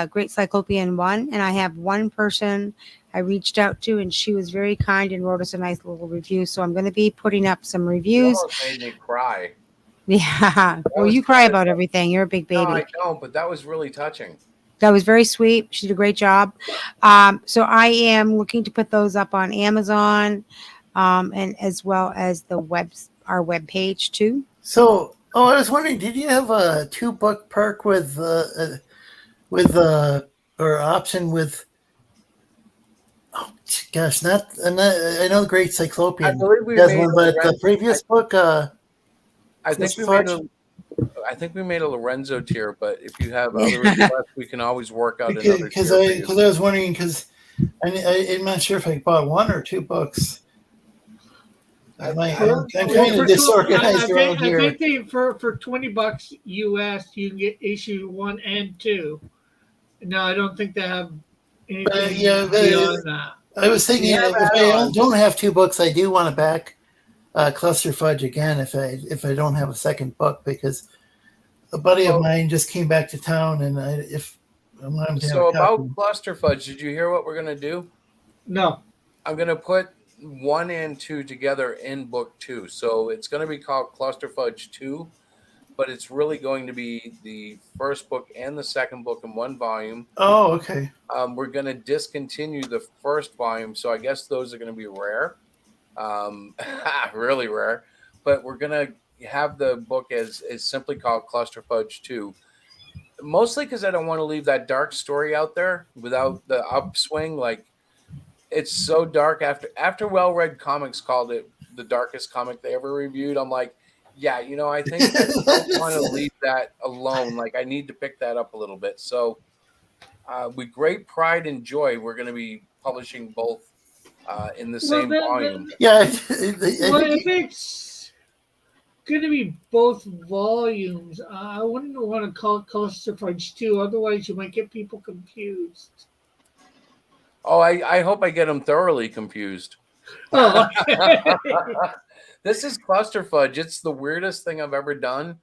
Great Cyclopian 1. And I have one person I reached out to, and she was very kind and wrote us a nice little review. So I'm going to be putting up some You reviews. almost made me cry. Yeah. Well, was you cry kinda- about everything. You're a big No, baby. I don't, but that was really touching. That was very sweet. She did a great job. So I am looking to put those up on Amazon, and as well as our web page too. So, I was wondering, did you have a 2-book perk with or option with? Oh gosh, not I know Great Cyclopian I believe we has made one, but the previous book, I think we Fudge? made a Lorenzo tier, but if you have other requests, we can always work out another because tier. I was wondering because I'm not sure if I bought 1 or 2 books. I'm kind of disorganized around here. I think for $20 US, you can get issue 1 and 2. No, I don't think they have anything beyond that. I was thinking if I don't have 2 books, I do want to back Cluster Fudge again if I don't have a second book, because a buddy of mine just came back to town, and So about Cluster Fudge, did you hear what we're gonna do? No. I'm gonna put 1 and 2 together in book 2. So it's gonna be called Cluster Fudge 2, but it's really going to be the first book and the second book in 1 volume. Oh, okay. We're gonna discontinue the first volume, so I guess those are gonna be rare. Really rare. But we're gonna have the book as simply called Cluster Fudge 2. Mostly because I don't want to leave that dark story out there without the upswing. Like, it's so dark after Well Read Comics called it the darkest comic they ever reviewed. I'm like, yeah, I think I don't want to leave that alone. Like, I need to pick that up a little bit. So with great pride and joy, we're going to be publishing both in the same volume. Yeah. If it's going to be both volumes, I wouldn't want to call it Cluster Fudge 2. Otherwise, you might get people confused. Oh, I hope I get them thoroughly confused. Oh, okay. This is Cluster Fudge. It's the weirdest thing I've ever done.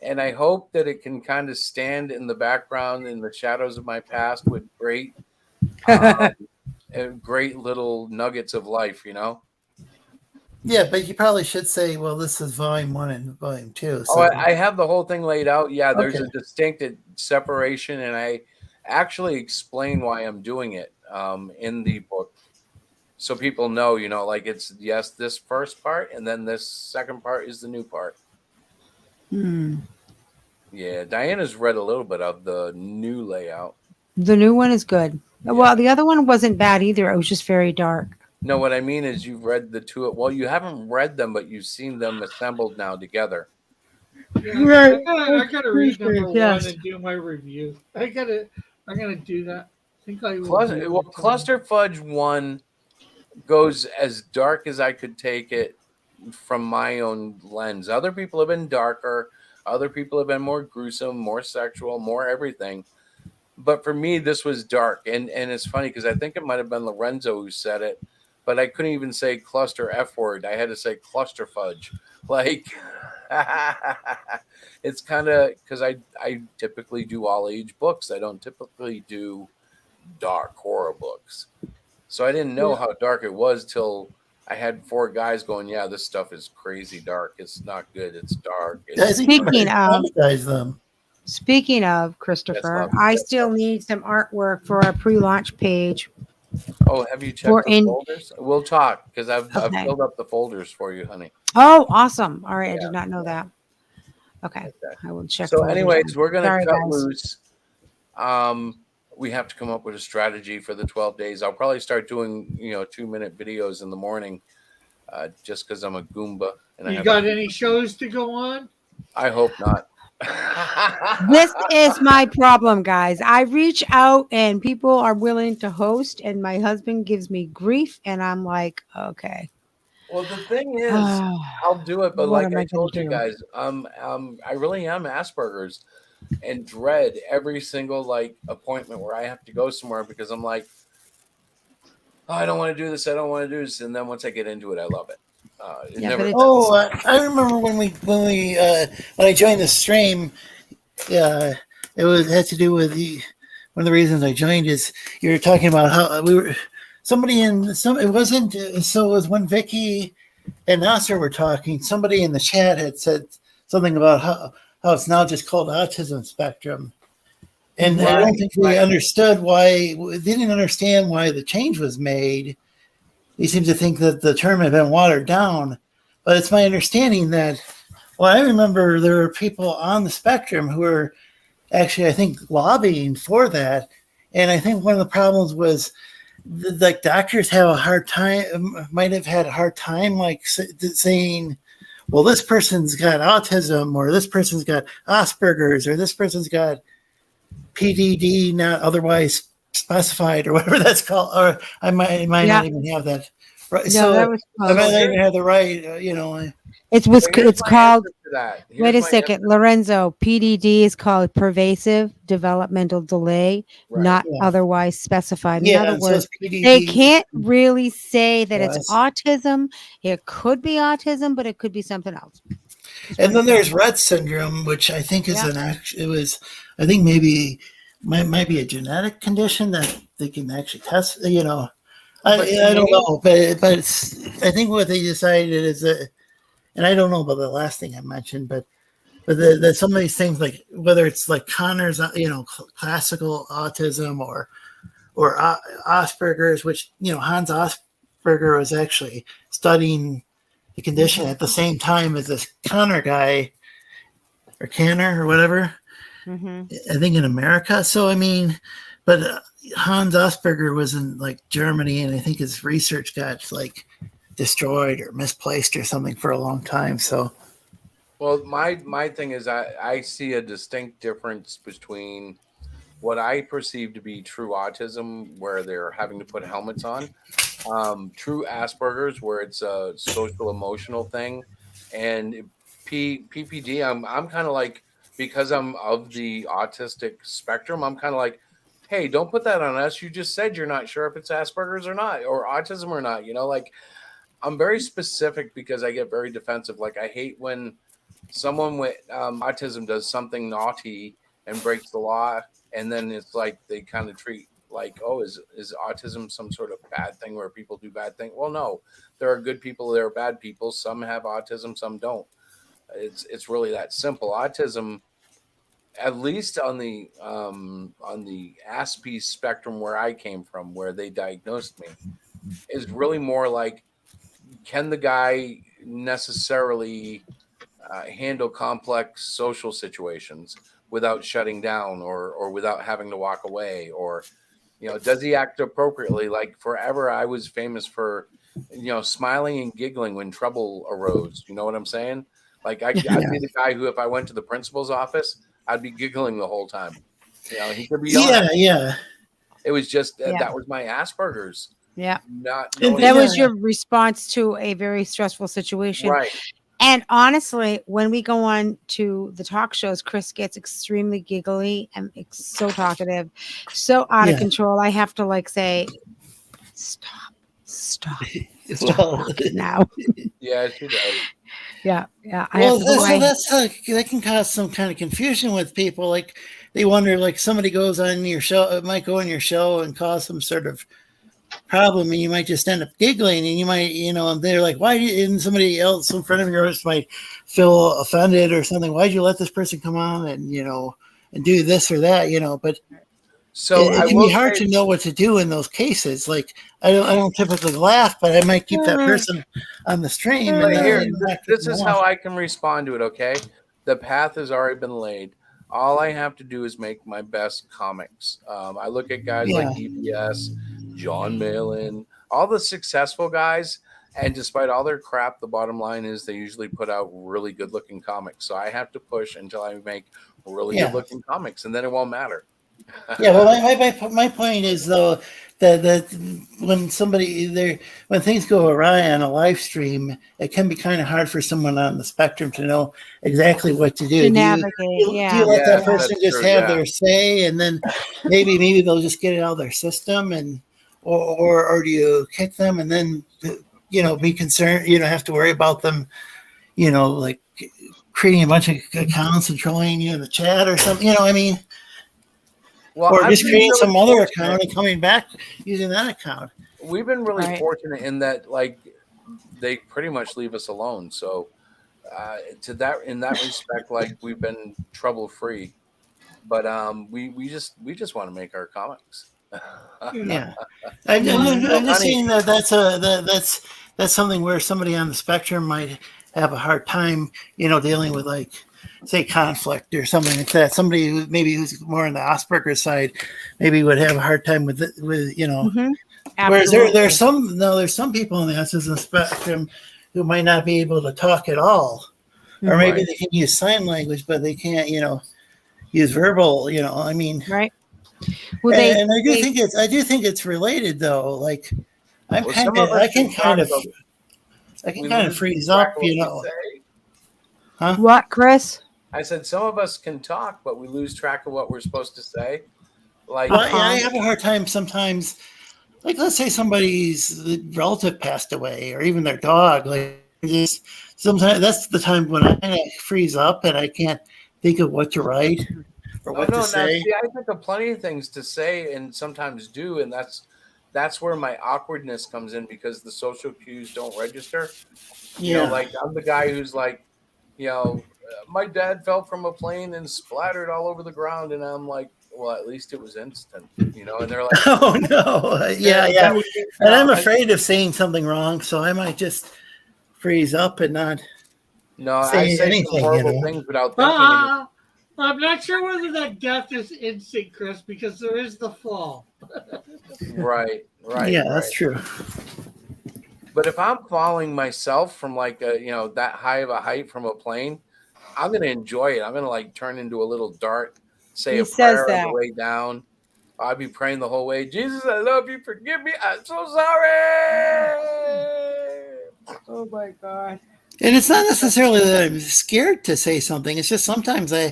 And I hope that it can kind of stand in the background in the shadows of my past with great little nuggets of life, Yeah, but you probably should say, well, this is volume 1 and volume 2. So. Oh, I have the whole thing laid out. Yeah, there's Okay. a distinct separation, and I actually explain why I'm doing it in the book. So people know, like it's, this first part, and then this second part is the new part. Yeah, Diana's read a little bit of the new layout. The new one is good. Yeah. Well, the other one wasn't bad either. It was just very dark. No, what I mean is you've read the two. Well, you haven't read them, but you've seen them assembled now together. Yeah, I gotta read number 1 Yes. and do my review. I'm gonna do that. I think I will. Cluster Fudge 1 goes as dark as I could take it from my own lens. Other people have been darker. Other people have been more gruesome, more sexual, more everything. But for me, this was dark. And it's funny because I think it might have been Lorenzo who said it, but I couldn't even say cluster F word. I had to say Cluster Fudge. Like, it's kind of because I typically do all age books. I don't typically do dark horror books. So I didn't know how dark it was till I had 4 guys going, yeah, this stuff is crazy dark. It's not good. It's dark. Speaking of Christopher, I still need some artwork for our pre-launch page. Oh, have you checked the folders? We'll talk because I've filled up the folders for you, honey. Oh, awesome. All right. I did not know that. Okay. I will check. So anyways, we're going to cut loose. We have to come up with a strategy for the 12 days. I'll probably start doing, 2-minute videos in the morning just because I'm a Goomba. And You got any shows to go on? I hope not. This is my problem, guys. I reach out and people are willing to host, and my husband gives me grief, and I'm like, okay. Well, the thing is, I'll do it, but What like am I I going told to you do? guys, I really am Asperger's and dread every single like appointment where I have to go somewhere because I'm like, oh, I don't want to do this, I don't want to do this, and then once I get into it, I love it. It Yeah, never but it's Oh, I remember when I joined the stream. It had to do with one of the reasons I joined is you were talking about how we were somebody in some. It wasn't so. It was when Vicky and Nasser were talking. Somebody in the chat had said something about how it's now just called autism spectrum. And I don't think we understood why. We didn't understand why the change was made. He seems to think that the term had been watered down. But it's my understanding that, well, I remember there were people on the spectrum who were actually, I think, lobbying for that. And I think one of the problems was like doctors have a hard time, might have had a hard time, like saying, well, this person's got autism, or this person's got Asperger's, or this person's got PDD, not otherwise specified, or whatever that's called. Or I might not even have that. Right. No, So that was I might close. not even have the right, It's called. that. Wait a second, Lorenzo. PDD is called pervasive developmental delay, not Yeah. otherwise specified. In Yeah, other and so words, it's PDD. they can't really say that it's Yes. autism. It could be autism, but it could be something else. And then there's Rett syndrome, which I think is I think maybe might be a genetic condition that they can actually test. I don't know, but it's, I think what they decided is that, and I don't know about the last thing I mentioned, but some of these things, like whether it's like Connor's, classical autism or Asperger's, which Hans Asperger was actually studying the condition at the same time as this Connor guy, or Canner or whatever. I think in America. So I mean, but Hans Asperger was in like Germany, and I think his research got like destroyed or misplaced or something for a long time. So, well, my thing is I see a distinct difference between what I perceive to be true autism, where they're having to put helmets on, true Asperger's, where it's a social emotional thing, and PPD. I'm kind of like, because I'm of the autistic spectrum, I'm kind of like, hey, don't put that on us. You just said you're not sure if it's Asperger's or not, or autism or not. Like I'm very specific because I get very defensive. Like I hate when someone with autism does something naughty and breaks the law, and then it's like they kind of treat like, oh, is autism some sort of bad thing where people do bad things? Well, no, there are good people, there are bad people. Some have autism, some don't. It's really that simple. Autism, at least on the Aspie spectrum where I came from, where they diagnosed me, is really more like, can the guy necessarily handle complex social situations without shutting down or without having to walk away, or does he act appropriately? Like forever I was famous for smiling and giggling when trouble arose. You know what I'm saying? Like I'd be the guy who, if I went to the principal's office, I'd be giggling the whole time. He could be yelling. yeah. It was just that was my Asperger's. Yeah. That was your response to a very stressful situation. Right. And honestly, when we go on to the talk shows, Chris gets extremely giggly and so talkative, so out of control. I have to like say, stop now. Yeah, she does. Yeah. That can cause some kind of confusion with people. Like they wonder, like somebody goes on your show, it might go on your show and cause some sort of problem, and you might just end up giggling, and you might, and they're like, why didn't somebody else in front of yours might feel offended or something? Why'd you let this person come on and and do this or that? But so it can be hard to know what to do in those cases. Like I don't typically laugh, but I might keep that person on the stream. Right here, this is how I can respond to it. Okay, the path has already been laid. All I have to do is make my best comics. I look at guys like DPS, John Malin, all the successful guys. And despite all their crap, the bottom line is they usually put out really good looking comics. So I have to push until I make really good looking comics, and then it won't matter. Yeah, well, my point is though that when when things go awry on a live stream, it can be kind of hard for someone on the spectrum to know exactly what to do. To Do navigate, you yeah. let that Yeah, person that's just true, have yeah. their say, and then maybe they'll just get it out of their system, and or do you kick them and then be concerned? You don't have to worry about them, like creating a bunch of accounts and trolling the chat or something. I mean. Well, Or I've just been creating really some other fortunate. account and coming back using that account. We've been really Right. fortunate in that, like, they pretty much leave us alone. So, in that respect, like, we've been trouble free. But we just want to make our comics. Yeah, I'm So, just honey, saying that's something where somebody on the spectrum might have a hard time, dealing with, like, say, conflict or something like that. Somebody who's more on the Asperger side maybe would have a hard time with it, Mhm. Whereas Absolutely. there's some people on the autism spectrum who might not be able to talk at all, or maybe Right. they can use sign language, but they can't, use verbal. I mean, Right. Well, they, and I do think it's related though. Like I'm Well, kind some of, of us I can talk, kind of, but I can we kind of lose freeze track up, of what we say. Huh? what, Chris? I said some of us can talk, but we lose track of what we're supposed to say. Like, Well, yeah, I Uh-huh. have a hard time sometimes. Like, let's say somebody's relative passed away, or even their dog. Like, just sometimes that's the time when I kind of freeze up and I can't think of what to write or oh what to no, now say. see, I think of plenty of things to say, and sometimes do, and that's where my awkwardness comes in because the social cues don't register. Yeah. Like I'm the guy who's like, my dad fell from a plane and splattered all over the ground, and I'm like, well, at least it was instant, and they're like, Oh no. Yeah, "Yeah, yeah. that was, And I'm afraid of saying something wrong, so I might just freeze up and not no, I say say some anything, horrible things without thinking. And I'm not sure whether that death is instant, Chris, because there is the fall. right, Yeah, right. that's true. But if I'm falling myself from like that high of a height from a plane, I'm gonna enjoy it. I'm gonna like turn into a little dart, say He a says prayer on the that. way down. I'll be praying the whole way. Jesus, I love you. Forgive me. I'm so sorry. Oh my God. And it's not necessarily that I'm scared to say something. It's just sometimes I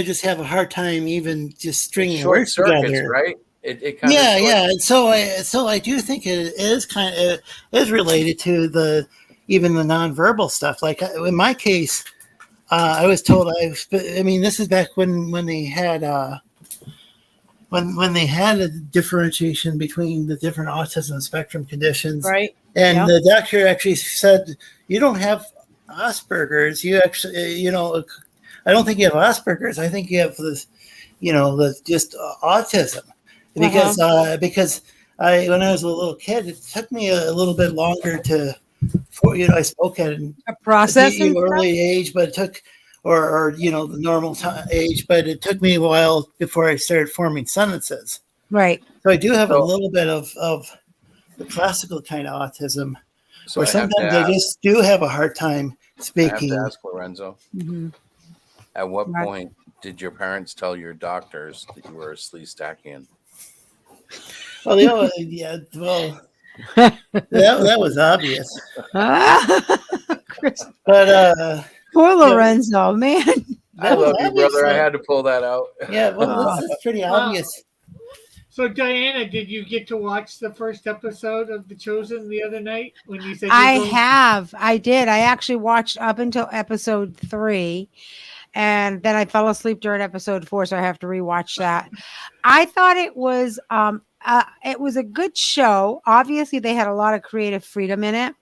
just have a hard time even just It stringing short words circuits, together. right? It kind of Yeah, short. yeah. And so I do think it is related to even the nonverbal stuff. Like in my case, I was told I mean, this is back when they had when they had a differentiation between the different autism spectrum conditions, Right. and Yeah. the doctor actually said, "You don't have Asperger's. You actually, I don't think you have Asperger's. I think you have this, the just autism." Because when I was a little kid, it took me a little bit longer I spoke at A process and the early age, but it took, or the normal age, but it took me a while before I started forming sentences. right. So I do have a So, little bit of the classical kind of autism, so where I have to sometimes I ask. just do have a hard time I have to speaking. ask Lorenzo. Mm-hmm. At what Right. point did your parents tell your doctors that you were a Sleestackian? Well, that was obvious, Chris, but poor Lorenzo, man. I that was love you, obvious. brother. I had to pull that out. Yeah, well, Oh. that's pretty Well, obvious. So, Diana, did you get to watch the first episode of The Chosen the other night when you said I you're going? have. I did. I actually watched up until episode 3, and then I fell asleep during episode 4, so I have to rewatch that. I thought it was a good show. Obviously, they had a lot of creative freedom in it.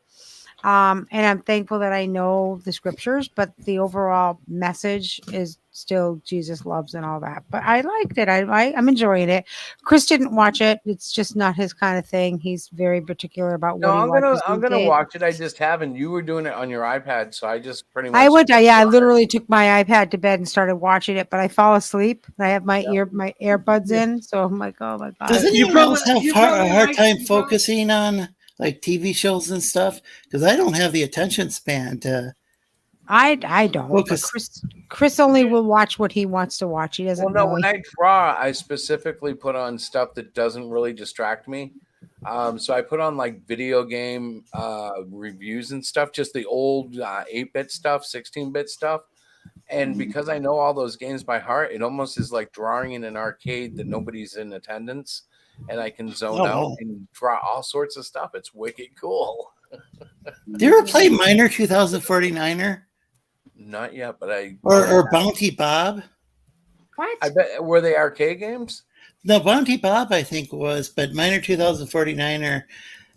And I'm thankful that I know the scriptures, but the overall message is still Jesus loves and all that. But I liked it. I'm enjoying it. Chris didn't watch it. It's just not his kind of thing. He's very particular about No, what he watches I'm these gonna days. watch it. I just haven't. You were doing it on your iPad, so I just pretty much. I literally took my iPad to bed and started watching it, but I fall asleep. I have my earbuds in, so I'm like, oh my god. Does You anyone probably else have you a probably hard like time you probably- focusing on like TV shows and stuff because I don't have the attention span to I don't. But focus. Chris only will watch what he wants to watch. He doesn't Well, no, really. when I draw, I specifically put on stuff that doesn't really distract me. So I put on like video game reviews and stuff, just the old 8-bit stuff, 16-bit stuff. And because I know all those games by heart, it almost is like drawing in an arcade that nobody's in attendance, and I can zone out and draw all sorts of stuff. It's wicked cool. Do you ever play Miner 2049er? Not yet, but I or Bounty Bob. What? I bet were they arcade games? No, Bounty Bob I think was, but Miner 2049er.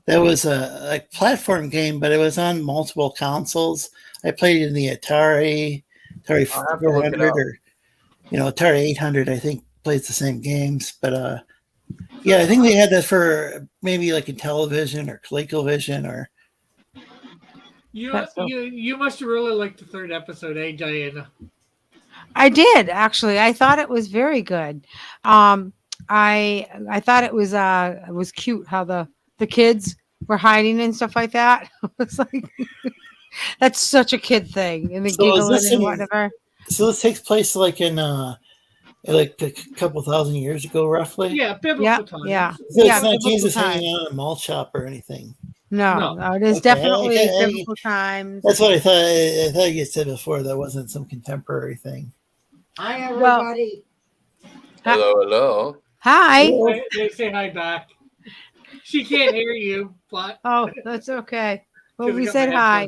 That was a platform game, but it was on multiple consoles. I played it in the Atari 400, or Atari 800. I think plays the same games, but yeah, I think they had that for maybe like in television or ColecoVision or. You must have really liked the third episode, eh, Diana? I did actually. I thought it was very good. I thought it was cute how the kids were hiding and stuff like that. It was like that's such a kid thing, and the giggling and whatever. So this takes place like in like a couple thousand years ago, roughly. Yeah, biblical times. Yeah. So it's not Jesus hanging out in a malt shop or anything. No, it is definitely biblical times. That's what I thought. I thought you said before that wasn't some contemporary thing. Hi, everybody. Hello. Hi. They say hi back. She can't hear you, but that's okay. Well, we said hi.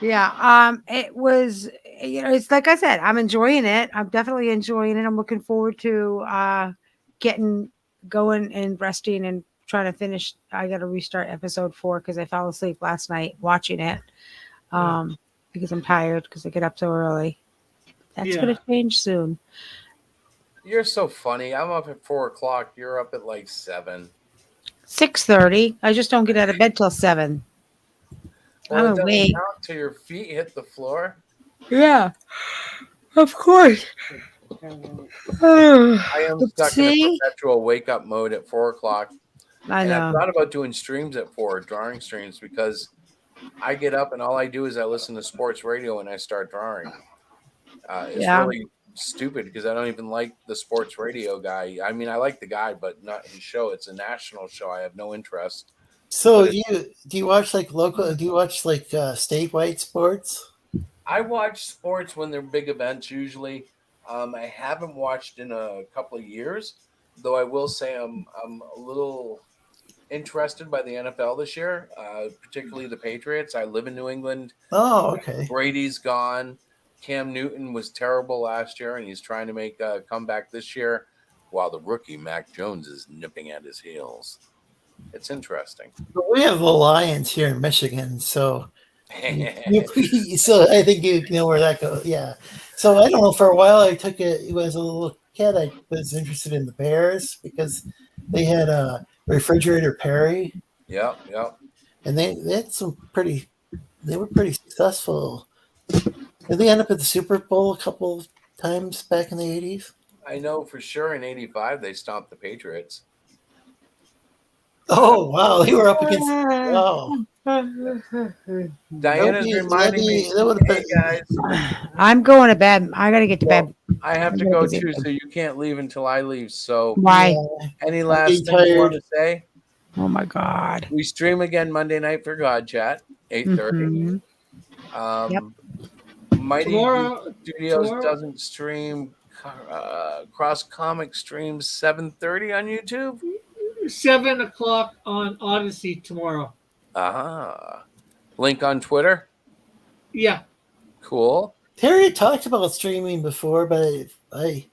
Yeah. It was. It's like I said. I'm enjoying it. I'm definitely enjoying it. I'm looking forward to getting going and resting and trying to finish. I got to restart episode 4 because I fell asleep last night watching it. Because I'm tired because I get up so early. That's going to change soon. You're so funny. I'm up at 4:00. You're up at like 7. 6:30. I just don't get out of bed till 7. Well, I'm awake till your feet hit the floor. Yeah, of course. I am stuck in a perpetual wake up mode at 4:00. I know. I thought about doing streams at 4, drawing streams, because I get up and all I do is I listen to sports radio and I start drawing. It's really stupid because I don't even like the sports radio guy. I mean, I like the guy, but not his show. It's a national show. I have no interest. So do you watch like local? Do you watch like statewide sports? I watch sports when they're big events usually. I haven't watched in a couple of years, though I will say I'm a little interested by the NFL this year, particularly the Patriots. I live in New England. Oh, okay. Brady's gone. Cam Newton was terrible last year, and he's trying to make a comeback this year, while the rookie Mac Jones is nipping at his heels. It's interesting. But we have the Lions here in Michigan, so so I think you know where that goes. Yeah. So I don't know. For a while, I took it as a little kid. I was interested in the Bears because they had a Refrigerator Perry. Yeah. And they had some pretty. They were pretty successful. Did they end up at the Super Bowl a couple of times back in the 80s? I know for sure in '85 they stomped the Patriots. Oh, wow. They were up against. Wow. Diana's reminding me. Hey, guys. I'm going to bed. I got to get to bed. I have to go too, so you can't leave until I leave. So, why? Any last thing you want to say? Oh, my God. We stream again Monday night for God Chat, 8:30. Mighty Studios doesn't stream. Cross Comic streams 7:30 on YouTube. 7 o'clock on Odyssey tomorrow. Link on Twitter. Yeah. Cool. Terry talked about streaming before, but I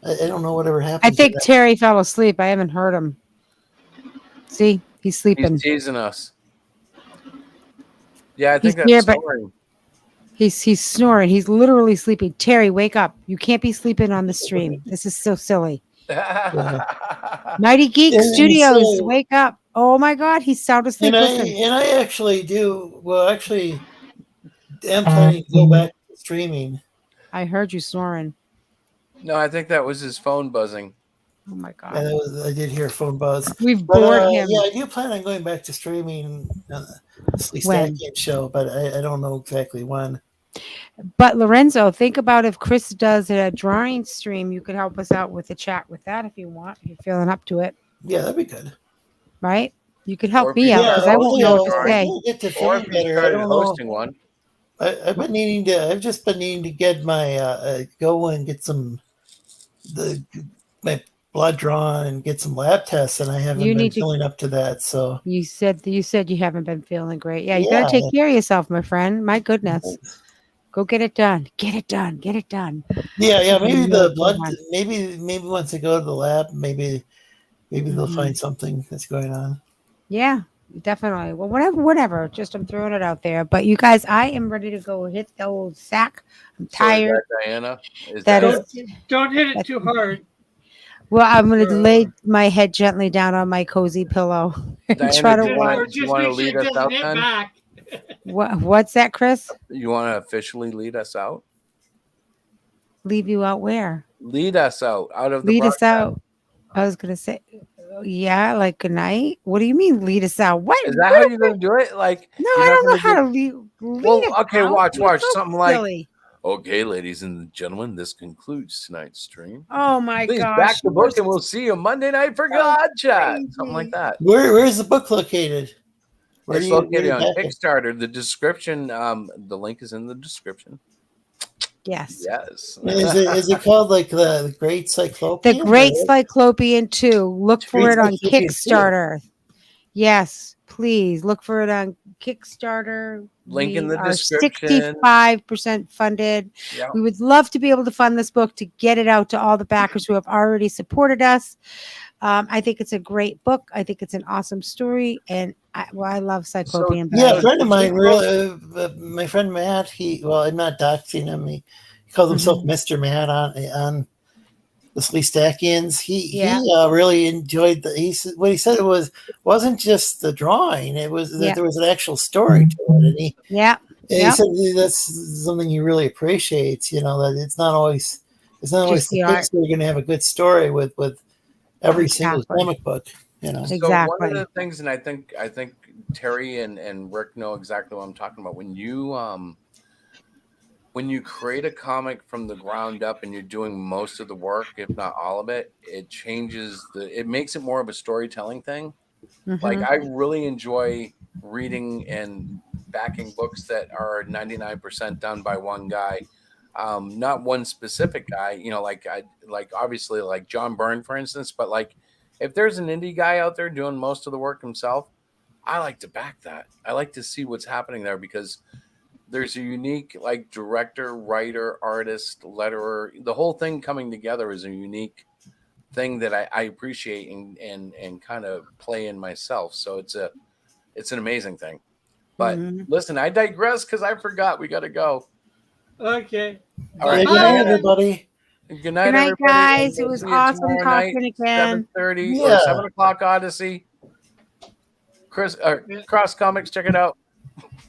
don't know whatever happened. I think Terry fell asleep. I haven't heard him. See, he's sleeping. He's teasing us. Yeah, I think he's that's snoring. He's snoring. He's literally sleeping. Terry, wake up. You can't be sleeping on the stream. This is so silly. Mighty Geek Studios, wake up. Oh my God, he's sound asleep. And I actually do. Well, actually, am planning to go back to streaming. I heard you snoring. No, I think that was his phone buzzing. Oh my god. And I did hear phone buzz. We've But bored him. yeah, I do plan on going back to streaming the When? Stackian show, but I don't know exactly when. But Lorenzo, think about if Chris does a drawing stream, you could help us out with the chat with that if you want. If you're feeling up to it, Yeah, that'd be good. right? You could Or help if me you out Yeah, because started I won't hosting know a what to drawing, say. I get to or feeling if you better. I started don't know. hosting one. I've been needing to. I've just been needing to get my go and get my blood drawn and get some lab tests, and I haven't You been need to. feeling up to that. So You said you haven't been feeling great. Yeah, you yeah, gotta take care of yourself, my friend. My goodness, go get it done. Get it done. Get it done. yeah. Maybe You know the what's blood. going on. Maybe once I go to the lab, maybe they'll find something that's going on. Yeah, definitely. Well, whatever. Just I'm throwing it out there. But you guys, I am ready to go hit the old sack. I'm So is tired. that Diana? Is That that is. Don't hit it That's, too hard. well, I'm gonna Or, lay my head gently down on my cozy pillow and Diana? try to Do you watch. want or to do you just want to make sure lead it us doesn't out hit then? back. What's that, Chris? You want to officially lead us out? Leave you out where? Lead us out of the Lead us broadcast. out. I was gonna say, yeah, like good night. What do you mean lead us out? What? Is that how you're going to do it? Like No, you're I not don't know going how to to lead Well, us okay, out. watch You're so something like, silly. okay, ladies and gentlemen, this concludes tonight's stream. Oh my Please gosh. back the you were book, and we'll see you Monday night for so God Chat. Something crazy. like that. Where's the book located? Where It's do located you on back it? Kickstarter. The description, the link is in the description. Yes. Yes. Is it called like the Great Cyclopian? The Great or what? Cyclopian 2. Look for Great it on Cyclopean 2. Kickstarter. Yes, please look for it on Kickstarter. Link in We the are description. 65% funded. Yeah. We would love to be able to fund this book to get it out to all the backers who have already supported us. I think it's a great book. I think it's an awesome story, and I love Cyclopean. Yeah, a but friend of mine, my friend Matt. I'm not doxing him. He calls himself Mhm. Mr. Matt on the Stackians. He Yeah. really enjoyed what he said. Wasn't just the drawing. It was that Yeah. there was an actual story to it, and he Yeah. said that's something he really appreciates. You know, that it's not always Just the the case art. where you're going to have a good story with every single Exactly. comic book. You know, So one of the things, and I think Terry and Rick know exactly what I'm talking about. When you create a comic from the ground up and you're doing most of the work, if not all of it, it makes it more of a storytelling thing. Like I really enjoy reading and backing books that are 99% done by one guy. Not one specific guy, like obviously like John Byrne, for instance, but like if there's an indie guy out there doing most of the work himself, I like to back that. I like to see what's happening there because there's a unique like director, writer, artist, letterer. The whole thing coming together is a unique thing that I appreciate and kind of play in myself. So it's an amazing thing. But listen, I digress because I forgot we got to go. Okay. All right. Good night, everybody. Good night, everybody. Guys. It We'll was see you awesome tomorrow talking night, again. 7:30 or 7:00 Odyssey. Chris, Cross Comics, check it out.